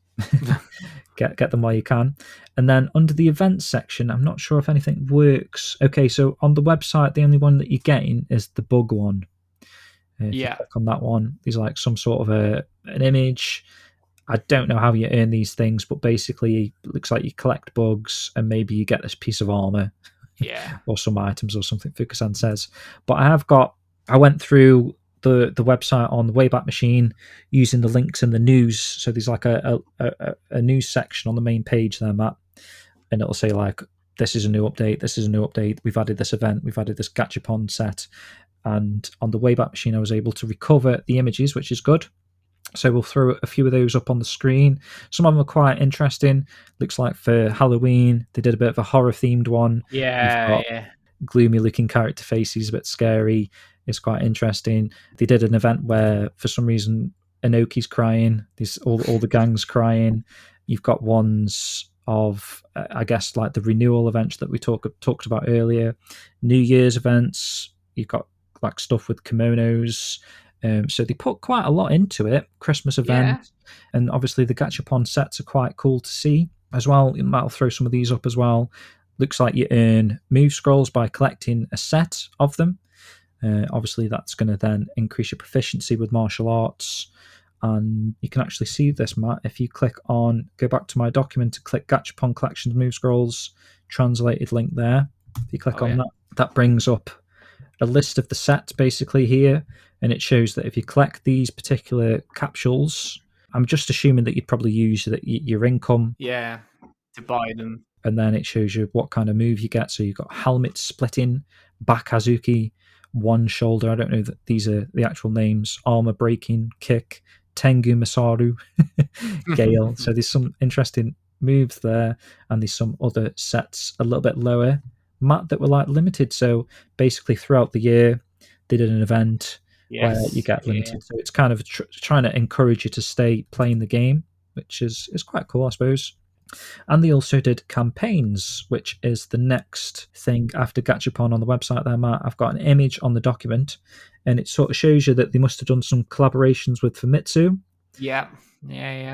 get them while you can. And then under the events section, I'm not sure if anything works. Okay, so on the website, the only one that you gain is the bug one. If you click on that one, there's like some sort of an image. I don't know how you earn these things, but basically it looks like you collect bugs and maybe you get this piece of armor. Yeah. Or some items or something, Fukusan says. But I went through the website on the Wayback Machine using the links in the news. So there's like a news section on the main page there, Matt, and it'll say like, this is a new update, this is a new update, we've added this event, we've added this Gachapon set. And on the Wayback Machine, I was able to recover the images, which is good. So we'll throw a few of those up on the screen. Some of them are quite interesting. Looks like for Halloween, they did a bit of a horror-themed one. Yeah. Gloomy-looking character faces, a bit scary. It's quite interesting. They did an event where, for some reason, Inoki's crying. There's all the gang's crying. You've got ones of, I guess, like the renewal events that we talked about earlier. New Year's events. You've got like stuff with kimonos. So they put quite a lot into it. Christmas events, and obviously the Gachapon sets are quite cool to see as well. I'll throw some of these up as well. Looks like you earn move scrolls by collecting a set of them. Obviously, that's going to then increase your proficiency with martial arts. And you can actually see this, Matt, if you go back to my document and click Gachapon Collections Move Scrolls, translated link there. If you click on that brings up a list of the sets basically here, and it shows that if you collect these particular capsules, I'm just assuming that you'd probably use your income to buy them, and then it shows you what kind of move you get. So you've got helmet splitting, back Hazuki, one shoulder, I don't know that these are the actual names, armor breaking, kick, Tengu Masaru, Gale. So there's some interesting moves there, and there's some other sets a little bit lower, Matt, that were like limited. So basically throughout the year they did an event where you get limited. So it's kind of trying to encourage you to stay playing the game, which is quite cool, I suppose. And they also did campaigns, which is the next thing after Gachapon on the website there, Matt. I've got an image on the document, and it sort of shows you that they must have done some collaborations with Famitsu. Yeah.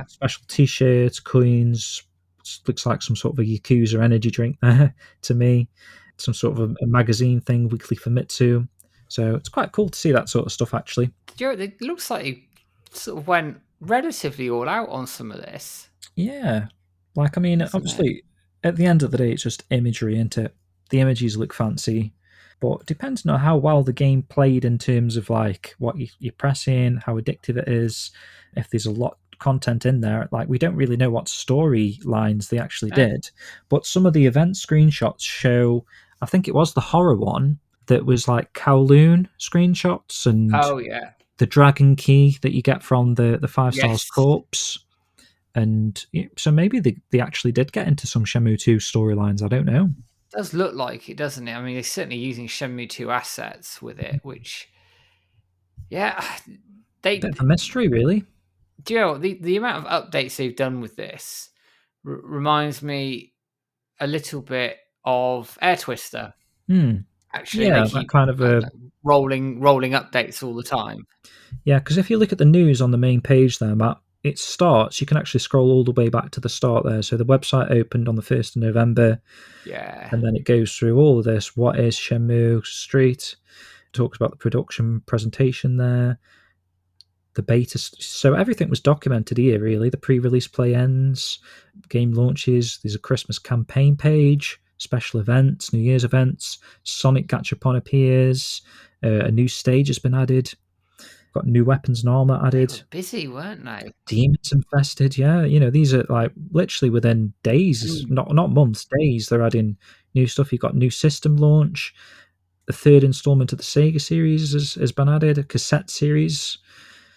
Special t-shirts, coins, looks like some sort of a Yakuza energy drink there to me. Some sort of a magazine thing, weekly Famitsu. So it's quite cool to see that sort of stuff, actually. It looks like you sort of went relatively all out on some of this. Yeah. Like, I mean, obviously, at the end of the day, it's just imagery, isn't it? The images look fancy, but depending on how well the game played in terms of, like, what you're pressing, how addictive it is, if there's a lot of content in there, like, we don't really know what storylines they actually did, but some of the event screenshots show, I think it was the horror one, that was, like, Kowloon screenshots, and the dragon key that you get from the 5 Stars corpse. And so maybe they actually did get into some Shenmue 2 storylines. I don't know. It does look like it, doesn't it? I mean, they're certainly using Shenmue 2 assets with it, which, bit of a mystery, really. Do you know the amount of updates they've done with this reminds me a little bit of Air Twister. Actually, they keep kind of rolling updates all the time. Yeah, because if you look at the news on the main page there, Matt, it starts, you can actually scroll all the way back to the start there. So the website opened on the 1st of November. Yeah. And then it goes through all of this. What is Shenmue Street? It talks about the production presentation there. The beta. So everything was documented here, really. The pre-release play ends, game launches. There's a Christmas campaign page, special events, New Year's events. Sonic Gachapon appears. A new stage has been added. Got new weapons and armor added. They were busy, weren't they? Demons infested, yeah. These are like literally within days, not months, days. They're adding new stuff. You've got new system launch. The 3rd installment of the Sega series has been added. A cassette series,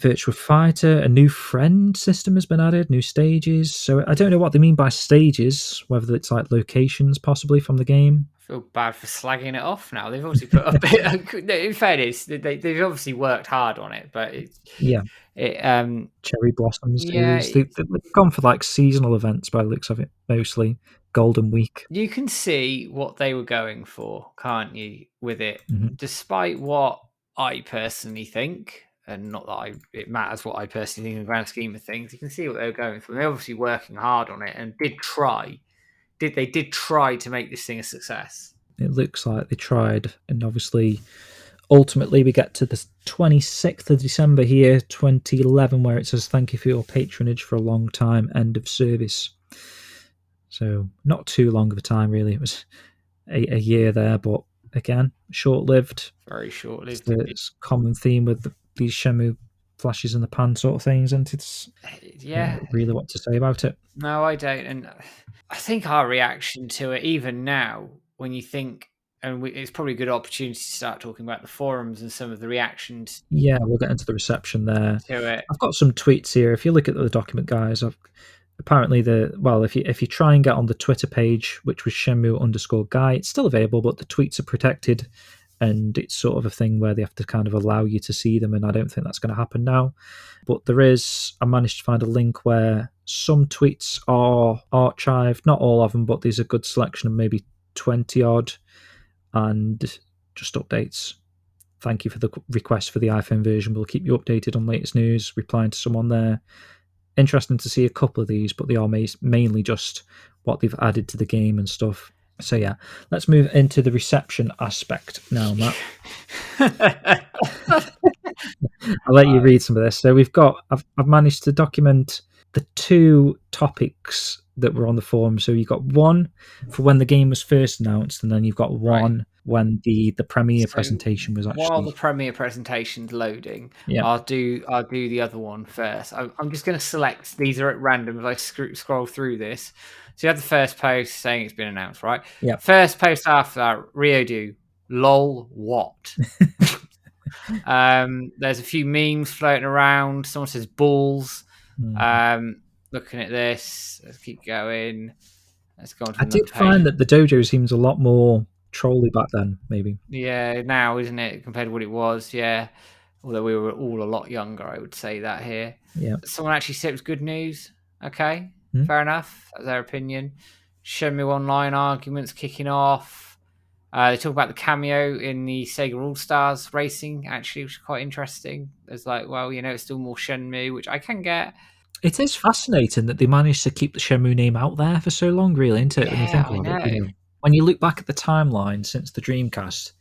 Virtua Fighter, a new friend system has been added. New stages. So I don't know what they mean by stages. Whether it's like locations, possibly from the game. Feel bad for slagging it off now. They've obviously put a bit. In fairness, they've obviously worked hard on it, but Cherry Blossom series. They've gone for like seasonal events by the looks of it, mostly Golden Week. You can see what they were going for, can't you? With it, despite what I personally think, and not that it matters what I personally think in the grand scheme of things, you can see what they were going for. They're obviously working hard on it and did try to make this thing a success. It looks like they tried, and obviously ultimately we get to the 26th of December here, 2011, where it says thank you for your patronage for a long time, end of service. So not too long of a time, really. It was a year there, but again, short-lived. Very short-lived. It's a common theme with these Shenmue flashes in the pan sort of things, and it's really what to say about it. No, I don't, and I think our reaction to it, even now, when you think, and it's probably a good opportunity to start talking about the forums and some of the reactions. Yeah, we'll get into the reception there. To it. I've got some tweets here. If you look at the document, guys, apparently if you try and get on the Twitter page, which was Shenmue_guy, it's still available, but the tweets are protected, and it's sort of a thing where they have to kind of allow you to see them, and I don't think that's going to happen now. But I managed to find a link where some tweets are archived, not all of them, but there's a good selection of maybe 20 odd, and just updates. Thank you for the request for the iPhone version. We'll keep you updated on latest news, replying to someone there. Interesting to see a couple of these, but they are mainly just what they've added to the game and stuff. So yeah, let's move into the reception aspect now, Matt. I'll let you read some of this. So I've managed to document the 2 topics that were on the forum. So you've got one for when the game was first announced, and then you've got one when the premiere presentation was actually. While the premiere presentation's loading, I'll do the other one first. I'm just going to select. These are at random as I scroll through this. So you have the first post saying it's been announced, right? Yeah. First post after that, Ryodu, lol, what? There's a few memes floating around. Someone says balls. Looking at this, let's keep going. Let's go on to another page. Find that the dojo seems a lot more trolly back then, maybe. Yeah, now, isn't it, compared to what it was? Yeah. Although we were all a lot younger, I would say that here. Yeah. Someone actually said it was good news. Okay. Fair enough. That's their opinion. Shenmue Online arguments kicking off. They talk about the cameo in the Sega All-Stars racing, actually, which is quite interesting. It's like, well, it's still more Shenmue, which I can get. It is fascinating that they managed to keep the Shenmue name out there for so long, really, isn't it? Yeah, when you think about it. When you look back at the timeline since the Dreamcast,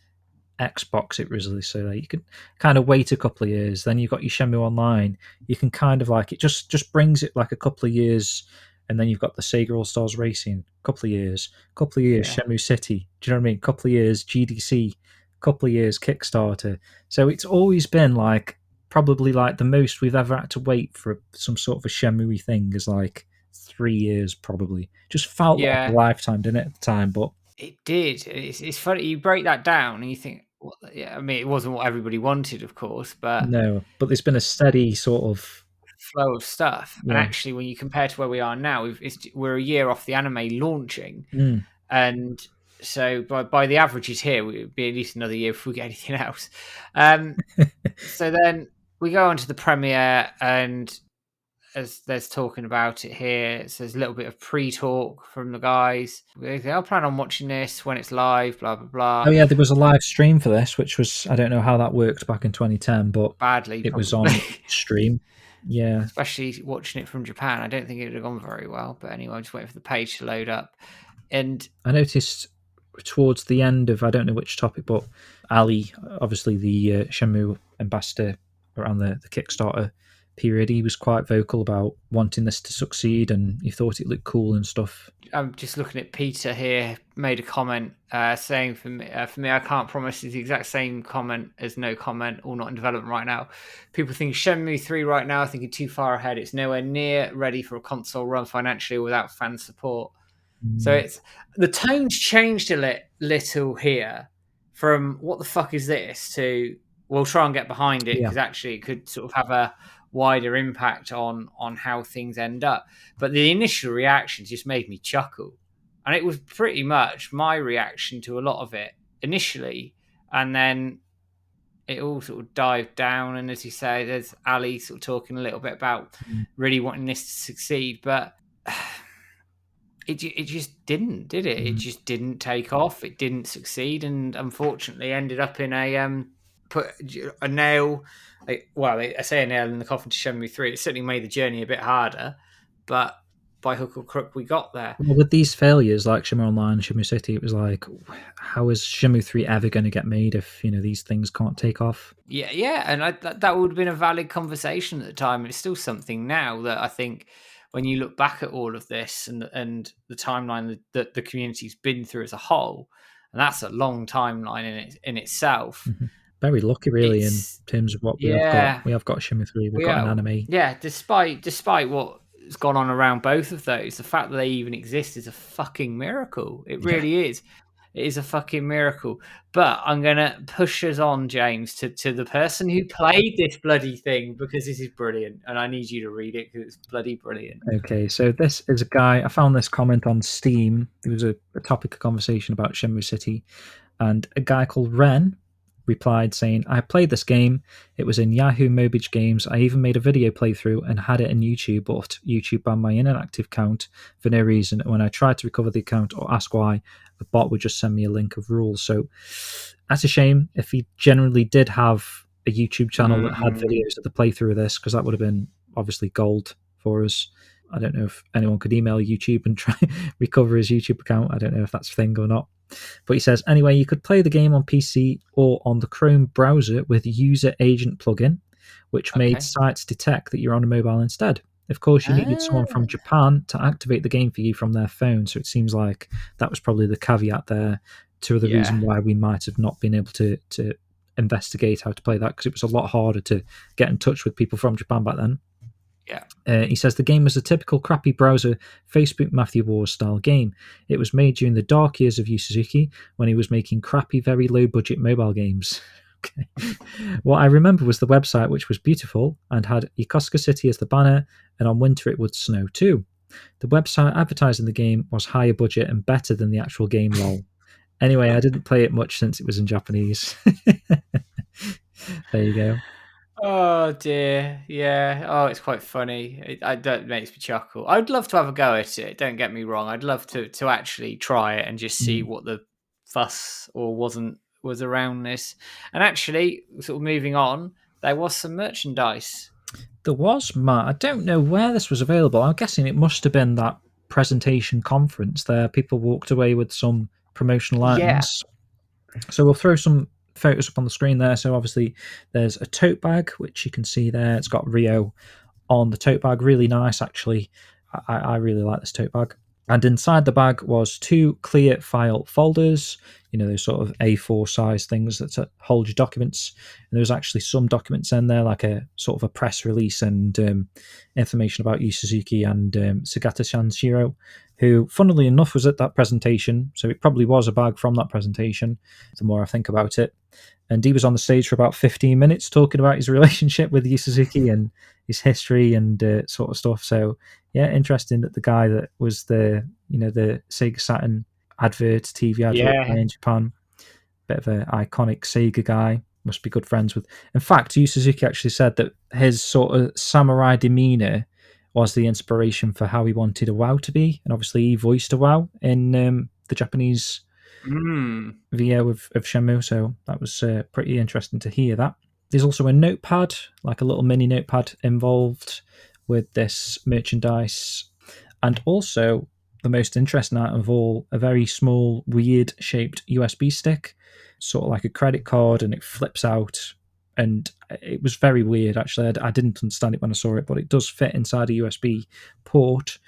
Xbox it was released, so like you could kind of wait a couple of years, then you've got your Shenmue Online, you can kind of like, it just brings it like a couple of years, and then you've got the Sega All-Stars Racing, couple of years, Shenmue City, do you know what I mean? Couple of years GDC, couple of years Kickstarter. So it's always been like, probably like the most we've ever had to wait for some sort of a Shenmue thing is like 3 years, probably. Just felt like a lifetime, didn't it, at the time? But it did. It's funny, you break that down and you think, well, yeah, I mean, it wasn't what everybody wanted, of course, but no, but there's been a steady sort of flow of stuff. And actually, when you compare to where we are now, we're a year off the anime launching, and so by the averages here, it would be at least another year if we get anything else. So then we go on to the premiere, and as there's talking about it here, so there's a little bit of pre-talk from the guys. I'll plan on watching this when it's live, blah, blah, blah. Oh, yeah, there was a live stream for this, which was, I don't know how that worked back in 2010, but badly, it was on stream. Yeah. Especially watching it from Japan. I don't think it would have gone very well. But anyway, I'm just waiting for the page to load up. And I noticed towards the end of, I don't know which topic, but Ali, obviously the Shenmue ambassador around the Kickstarter period, he was quite vocal about wanting this to succeed, and he thought it looked cool and stuff. I'm just looking at Peter here, made a comment saying for me, I can't promise it's the exact same comment as no comment or not in development right now. People think Shenmue 3 right now, thinking too far ahead. It's nowhere near ready for a console run financially without fan support. So it's the tone's changed a little here from what the fuck is this to we'll try and get behind it, because actually it could sort of have a wider impact on how things end up. But the initial reactions just made me chuckle, and it was pretty much my reaction to a lot of it initially, and then it all sort of dived down. And as you say, there's Ali sort of talking a little bit about really wanting this to succeed, but it just didn't, did it? It just didn't take off. It didn't succeed, and unfortunately ended up in put a nail. I say a nail in the coffin to Shenmue 3. It certainly made the journey a bit harder, but by hook or crook, we got there. Well, with these failures like Shenmue Online and Shenmue City, it was like, how is Shenmue 3 ever going to get made if these things can't take off? Yeah, and that would have been a valid conversation at the time. It's still something now that I think, when you look back at all of this and the timeline that the community's been through as a whole, and that's a long timeline in itself. very lucky, really, in terms of what we have got. We have got Shenmue 3, we've got an anime. Yeah, despite what's gone on around both of those, the fact that they even exist is a fucking miracle. It really is. It is a fucking miracle. But I'm going to push us on, James, to the person who played this bloody thing, because this is brilliant, and I need you to read it because it's bloody brilliant. Okay, so this is a guy, I found this comment on Steam. It was a topic of conversation about Shenmue City, and a guy called Ren replied saying, I played this game. It was in Yahoo Mobile Games. I even made a video playthrough and had it in YouTube, but YouTube banned my inactive account for no reason. When I tried to recover the account or ask why, the bot would just send me a link of rules. So that's a shame. If he generally did have a YouTube channel that had videos of the playthrough of this, because that would have been obviously gold for us. I don't know if anyone could email YouTube and try recover his YouTube account. I don't know if that's a thing or not. But he says, anyway, you could play the game on PC or on the Chrome browser with User Agent plugin, which made sites detect that you're on a mobile instead. Of course, you needed someone from Japan to activate the game for you from their phone, so it seems like that was probably the caveat there to the reason why we might have not been able to investigate how to play that, because it was a lot harder to get in touch with people from Japan back then. He says the game was a typical crappy browser Facebook Mafia Wars style game. It was made during the dark years of Yu Suzuki when he was making crappy, very low budget mobile games. Okay. What I remember was the website, which was beautiful and had Yokosuka City as the banner, and on winter it would snow too. The website advertising the game was higher budget and better than the actual game, lol. Anyway, I didn't play it much since it was in Japanese. There you go. Oh dear, yeah. Oh, it's quite funny. That makes me chuckle. I'd love to have a go at it. Don't get me wrong. I'd love to actually try it and just see what the fuss or was around this. And actually, sort of moving on, there was some merchandise. There was, Matt. I don't know where this was available. I'm guessing it must have been that presentation conference there. People walked away with some promotional items. So we'll throw some photos up on the screen there. So obviously there's a tote bag, which you can see there. It's got Rio on the tote bag. Really nice, actually. I really like this tote bag. And inside the bag was 2 clear file folders, those sort of A4 size things that hold your documents. And there was actually some documents in there, like a sort of a press release and information about Yu Suzuki and Sagata Shanshiro, who, funnily enough, was at that presentation. So it probably was a bag from that presentation, the more I think about it. And he was on the stage for about 15 minutes talking about his relationship with Yu Suzuki and his history and sort of stuff. So, yeah, interesting that the guy that was the Sega Saturn TV advert in Japan, bit of an iconic Sega guy, must be good friends with. In fact, Yu Suzuki actually said that his sort of samurai demeanor was the inspiration for how he wanted a WoW to be. And obviously he voiced a WoW in the Japanese VO of Shenmue, so that was pretty interesting to hear that. There's also a notepad, like a little mini notepad involved with this merchandise, and also the most interesting item of all, a very small, weird shaped USB stick, sort of like a credit card, and it flips out. And it was very weird, actually. I didn't understand it when I saw it, but it does fit inside a USB port.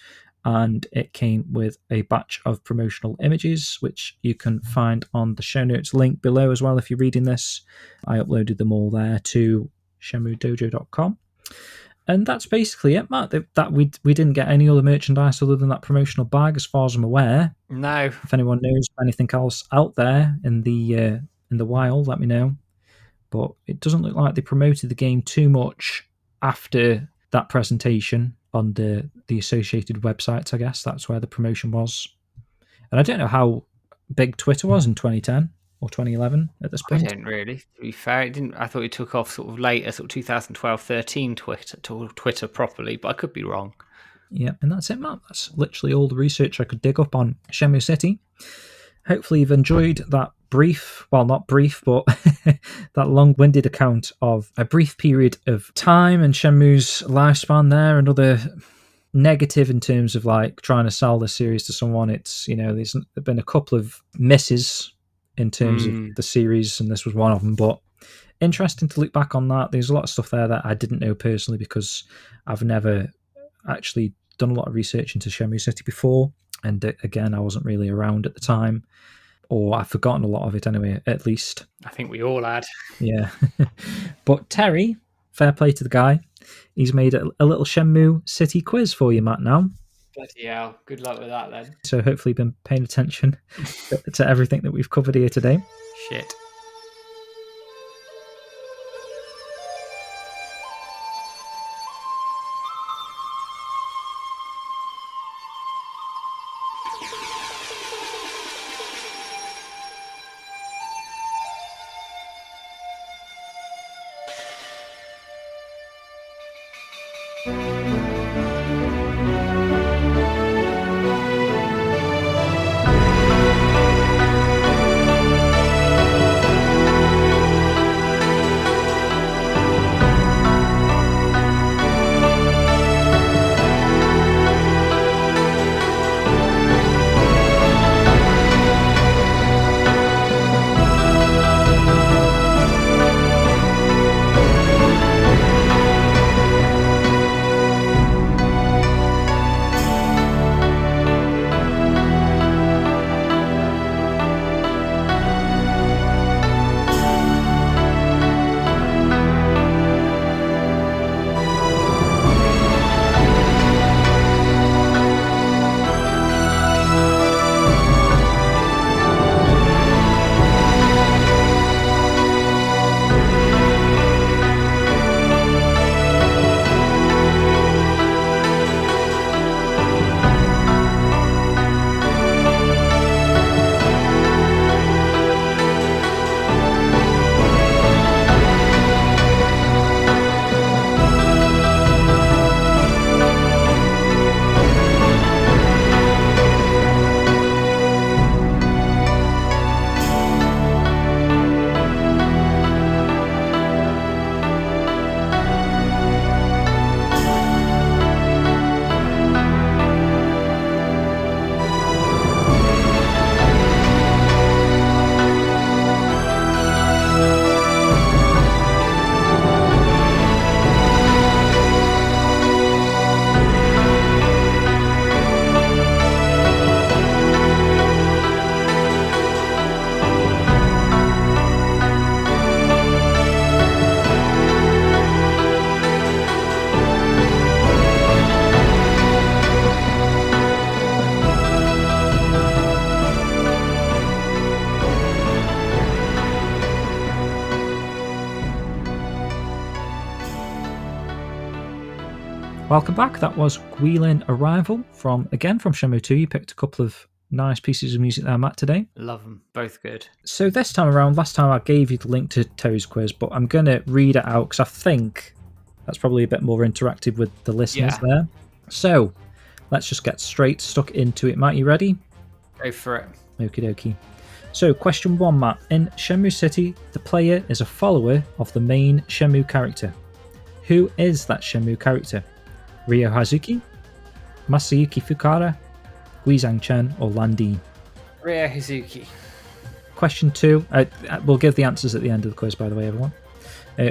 And it came with a batch of promotional images, which you can find on the show notes link below as well if you're reading this. I uploaded them all there to shenmuedojo.com. And that's basically it, Matt. That we didn't get any other merchandise other than that promotional bag, as far as I'm aware. No. If anyone knows anything else out there in the wild, let me know. But it doesn't look like they promoted the game too much after that presentation on the associated websites. I guess that's where the promotion was. And I don't know how big Twitter was in 2010 or 2011 at this point. I didn't really, to be fair. It didn't. I thought it took off sort of later, sort of 2012-13 Twitter properly, but I could be wrong. Yeah, and that's it, Matt. That's literally all the research I could dig up on Shenmue City. Hopefully you've enjoyed that brief, well, not brief, but that long-winded account of a brief period of time and Shenmue's lifespan there. Another negative in terms of like trying to sell the series to someone. It's, there's been a couple of misses in terms of the series, and this was one of them, but interesting to look back on that. There's a lot of stuff there that I didn't know personally because I've never actually done a lot of research into Shenmue City before, and again, I wasn't really around at the time. or I've forgotten a lot of it anyway, at least. I think we all had. Yeah. But Terry, fair play to the guy. He's made a little Shenmue City quiz for you, Matt, now. Bloody hell. Good luck with that, then. So hopefully you've been paying attention to everything that we've covered here today. Shit. Welcome back. That was Guilin Arrival from Shenmue 2. You picked a couple of nice pieces of music there, Matt, today. Love them. Both good. So this time around, last time I gave you the link to Terry's quiz, but I'm going to read it out because I think that's probably a bit more interactive with the listeners there. So let's just get straight stuck into it. Matt, you ready? Go for it. Okie dokie. So question 1, Matt. In Shenmue City, the player is a follower of the main Shenmue character. Who is that Shenmue character? Ryo Hazuki, Masayuki Fukara, Guizhang Chen, or Lan Di? Ryo Hazuki. Question 2. We'll give the answers at the end of the quiz, by the way, everyone.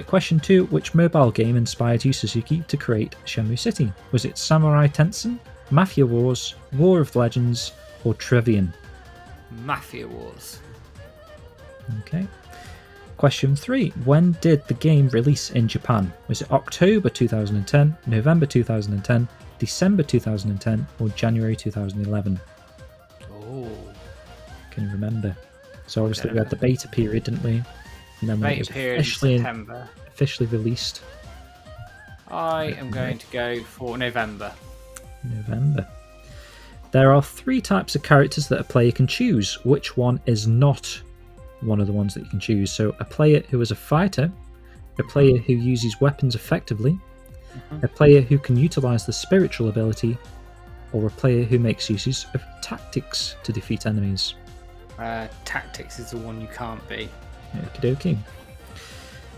Question 2. Which mobile game inspired Yu Suzuki to create Shenmue City? Was it Samurai Tensen, Mafia Wars, War of Legends, or Trivium? Mafia Wars. Okay. Question 3. When did the game release in Japan? Was it October 2010, November 2010, December 2010, or January 2011? Oh. Can you remember? So obviously we had the beta period, didn't we? And then beta period in September. Officially released. I am going to go for November. November. There are 3 types of characters that a player can choose. Which one is not one of the ones that you can choose? So a player who is a fighter, a player who uses weapons effectively, a player who can utilize the spiritual ability, or a player who makes uses of tactics to defeat enemies. Tactics is the one you can't be. Okie dokie.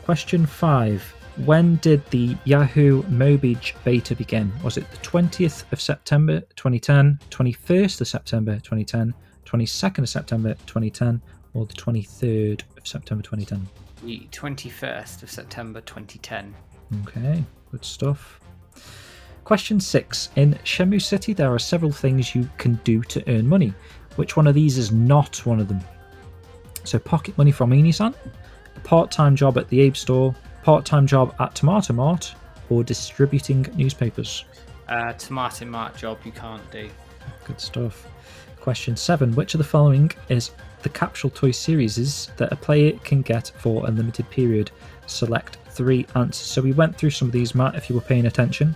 Question 5. When did the Yahoo Mobage beta begin? Was it the 20th of September 2010, 21st of September 2010, 22nd of September 2010, or the 23rd of September 2010? The 21st of September 2010. Okay, good stuff. Question 6. In Shenmue City, there are several things you can do to earn money. Which one of these is not one of them? So pocket money from Inisan, a part-time job at the Abe store, part-time job at Tomato Mart, or distributing newspapers. Tomato Mart job you can't do. Good stuff. Question 7. Which of the following is the capsule toy series that a player can get for a limited period? Select 3 answers. So we went through some of these, Matt, if you were paying attention.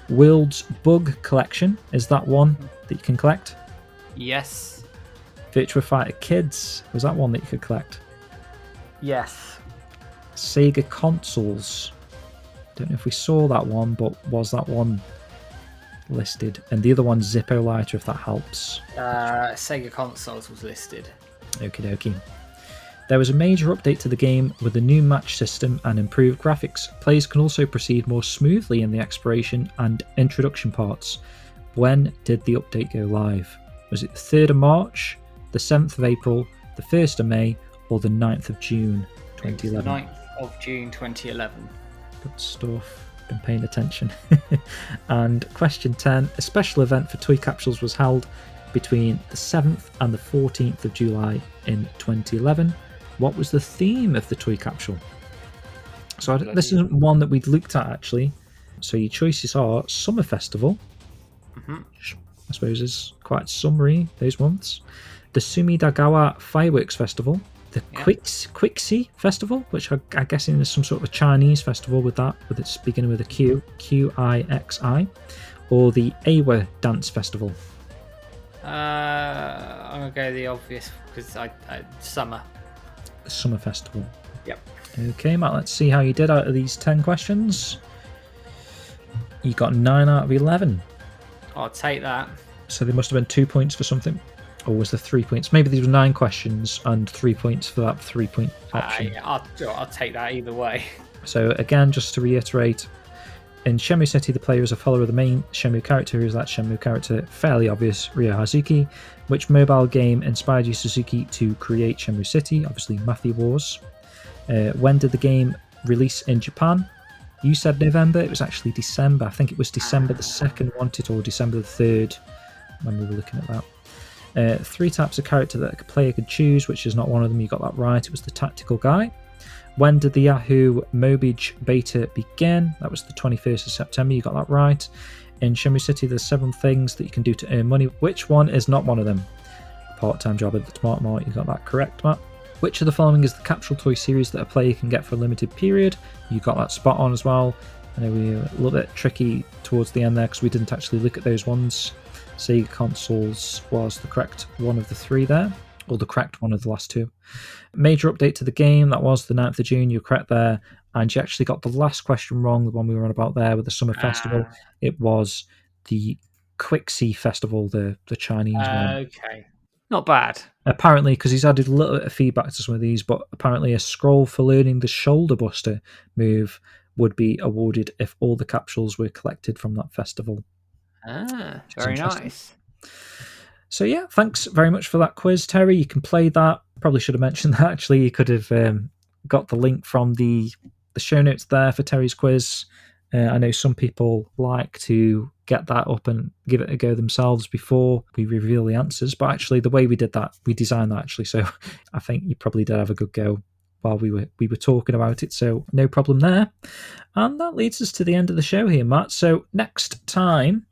World's Bug Collection, is that one that you can collect? Yes. Virtua Fighter Kids, was that one that you could collect? Yes. Sega Consoles, don't know if we saw that one, but was that one listed? And the other one's Zippo Lighter, if that helps. Sega Consoles was listed. Okie dokie. There was a major update to the game with a new match system and improved graphics. Players can also proceed more smoothly in the exploration and introduction parts. When did the update go live? Was it the 3rd of March, the 7th of April, the 1st of May, or the 9th of June 2011? 9th of June 2011. Good stuff. Been paying attention. And question 10. A special event for toy capsules was held between the 7th and the 14th of July in 2011. What was the theme of the toy capsule? So this isn't one that we'd looked at, actually. So your choices are Summer Festival, which I suppose is quite summery, those months. The Sumidagawa Fireworks Festival. The Quixi Festival, which I'm guessing is some sort of a Chinese festival with its beginning with a Q, Qixi. Or the Awa Dance Festival. I'm going to go the obvious, because summer. The Summer Festival. Yep. Okay, Matt, let's see how you did out of these 10 questions. You got 9 out of 11. I'll take that. So there must have been 2 points for something. Or was there 3 points? Maybe there were 9 questions and 3 points for that 3-point option. I'll take that either way. So again, just to reiterate, in Shenmue City, the player is a follower of the main Shenmue character, who is that Shenmue character, fairly obvious, Ryo Hazuki. Which mobile game inspired Yu Suzuki to create Shenmue City? Obviously, Mafia Wars. When did the game release in Japan? You said November, it was actually December. I think it was December the 2nd, wasn't it, or December the 3rd, when we were looking at that. 3 types of character that a player could choose, which is not one of them. You got that right. It was the tactical guy. When did the Yahoo Mobile beta begin? That was the 21st of September. You got that right. In Shenmue City, there's 7 things that you can do to earn money. Which one is not one of them? A part-time job at the Tomato Mart. You got that correct, Matt. Which of the following is the capsule toy series that a player can get for a limited period? You got that spot on as well. I know we were a little bit tricky towards the end there because we didn't actually look at those ones. Sega Consoles was the correct one of the 3 there, or the correct one of the last 2. Major update to the game, that was the 9th of June, you're correct there, and you actually got the last question wrong, the one we were on about there with the Summer Festival. It was the Quixi Festival, the Chinese one. Okay, not bad. Apparently, because he's added a little bit of feedback to some of these, but apparently a scroll for learning the shoulder buster move would be awarded if all the capsules were collected from that festival. Very nice. So yeah, thanks very much for that quiz, Terry. You can play that. Probably should have mentioned that, actually. You could have got the link from the show notes there for Terry's quiz. I know some people like to get that up and give it a go themselves before we reveal the answers, but actually the way we did that, we designed that actually, so I think you probably did have a good go while we were talking about it, so no problem there. And that leads us to the end of the show here, Matt. So next time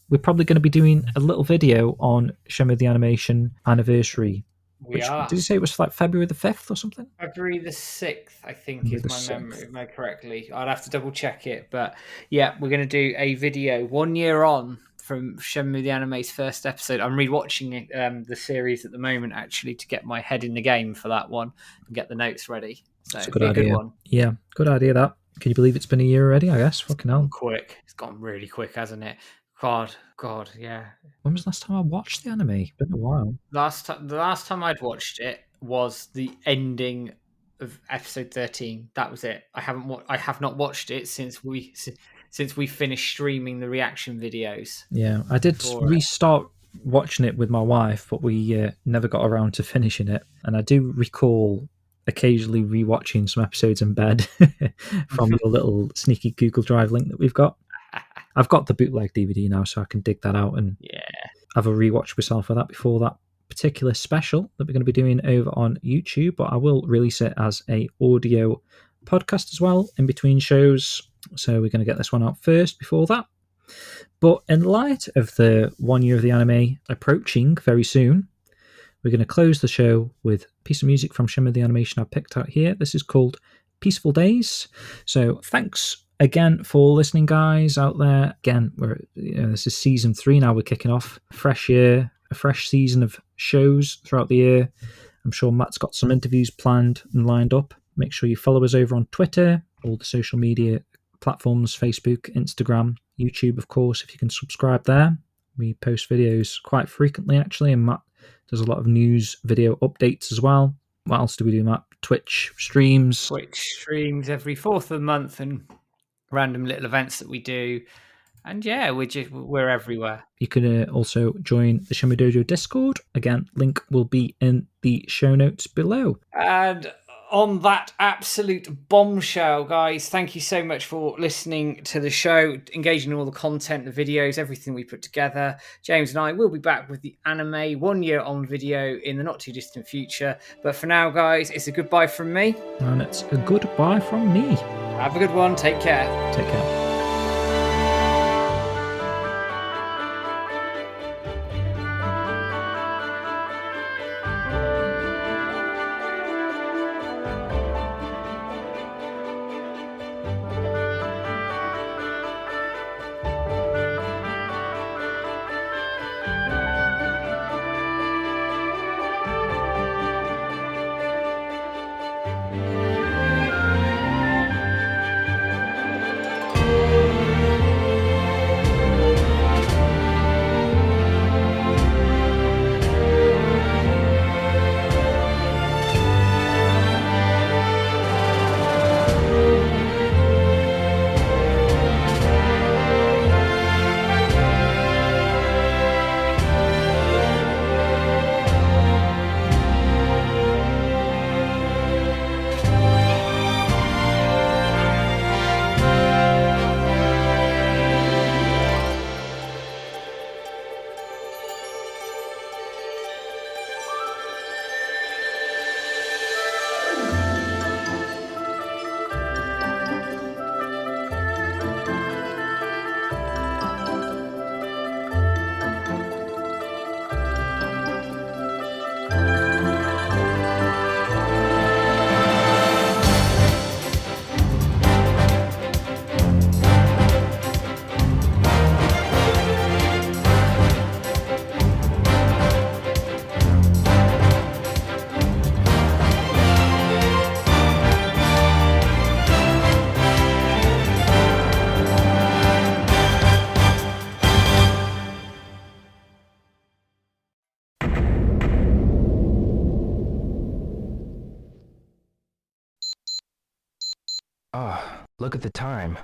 we're probably going to be doing a little video on Shenmue the Animation anniversary. We are. Did you say it was like February the 5th or something? February the 6th, I think, is my memory, if I correctly. I'd have to double check it. But yeah, we're going to do a video 1 year on from Shenmue the Anime's first episode. I'm rewatching it, the series at the moment, actually, to get my head in the game for that one and get the notes ready. So it's a good idea. Good one. Yeah, good idea that. Can you believe it's been a year already, I guess? Fucking hell. Quick. It's gone really quick, hasn't it? God, yeah. When was the last time I watched the anime? It's been a while. The last time I'd watched it was the ending of episode 13. That was it. I have not watched it since we finished streaming the reaction videos. Yeah, I did restart watching it with my wife, but we never got around to finishing it. And I do recall occasionally rewatching some episodes in bed from your little sneaky Google Drive link that we've got. I've got the bootleg DVD now, so I can dig that out and have a rewatch myself of that before that particular special that we're going to be doing over on YouTube, but I will release it as a audio podcast as well in between shows. So we're going to get this one out first before that. But in light of the 1 year of the anime approaching very soon, we're going to close the show with a piece of music from Shenmue the Animation I picked out here. This is called Peaceful Days. So thanks again for listening, guys, out there. Again, this is season 3 now. We're kicking off a fresh year, a fresh season of shows throughout the year. I'm sure Matt's got some interviews planned and lined up. Make sure you follow us over on Twitter, all the social media platforms, Facebook, Instagram, YouTube, of course, if you can subscribe there. We post videos quite frequently, actually, and Matt does a lot of news video updates as well. What else do we do, Matt? Twitch streams every 4th of the month, and random little events that we do. And yeah, we're everywhere. You can also join the Shenmue Dojo Discord. Again, link will be in the show notes below. And on that absolute bombshell, guys, thank you so much for listening to the show, engaging in all the content, the videos, everything we put together. James and I will be back with the anime 1 year on video in the not too distant future. But for now, guys, it's a goodbye from me. And it's a goodbye from me. Have a good one. Take care. Take care. Look at the time.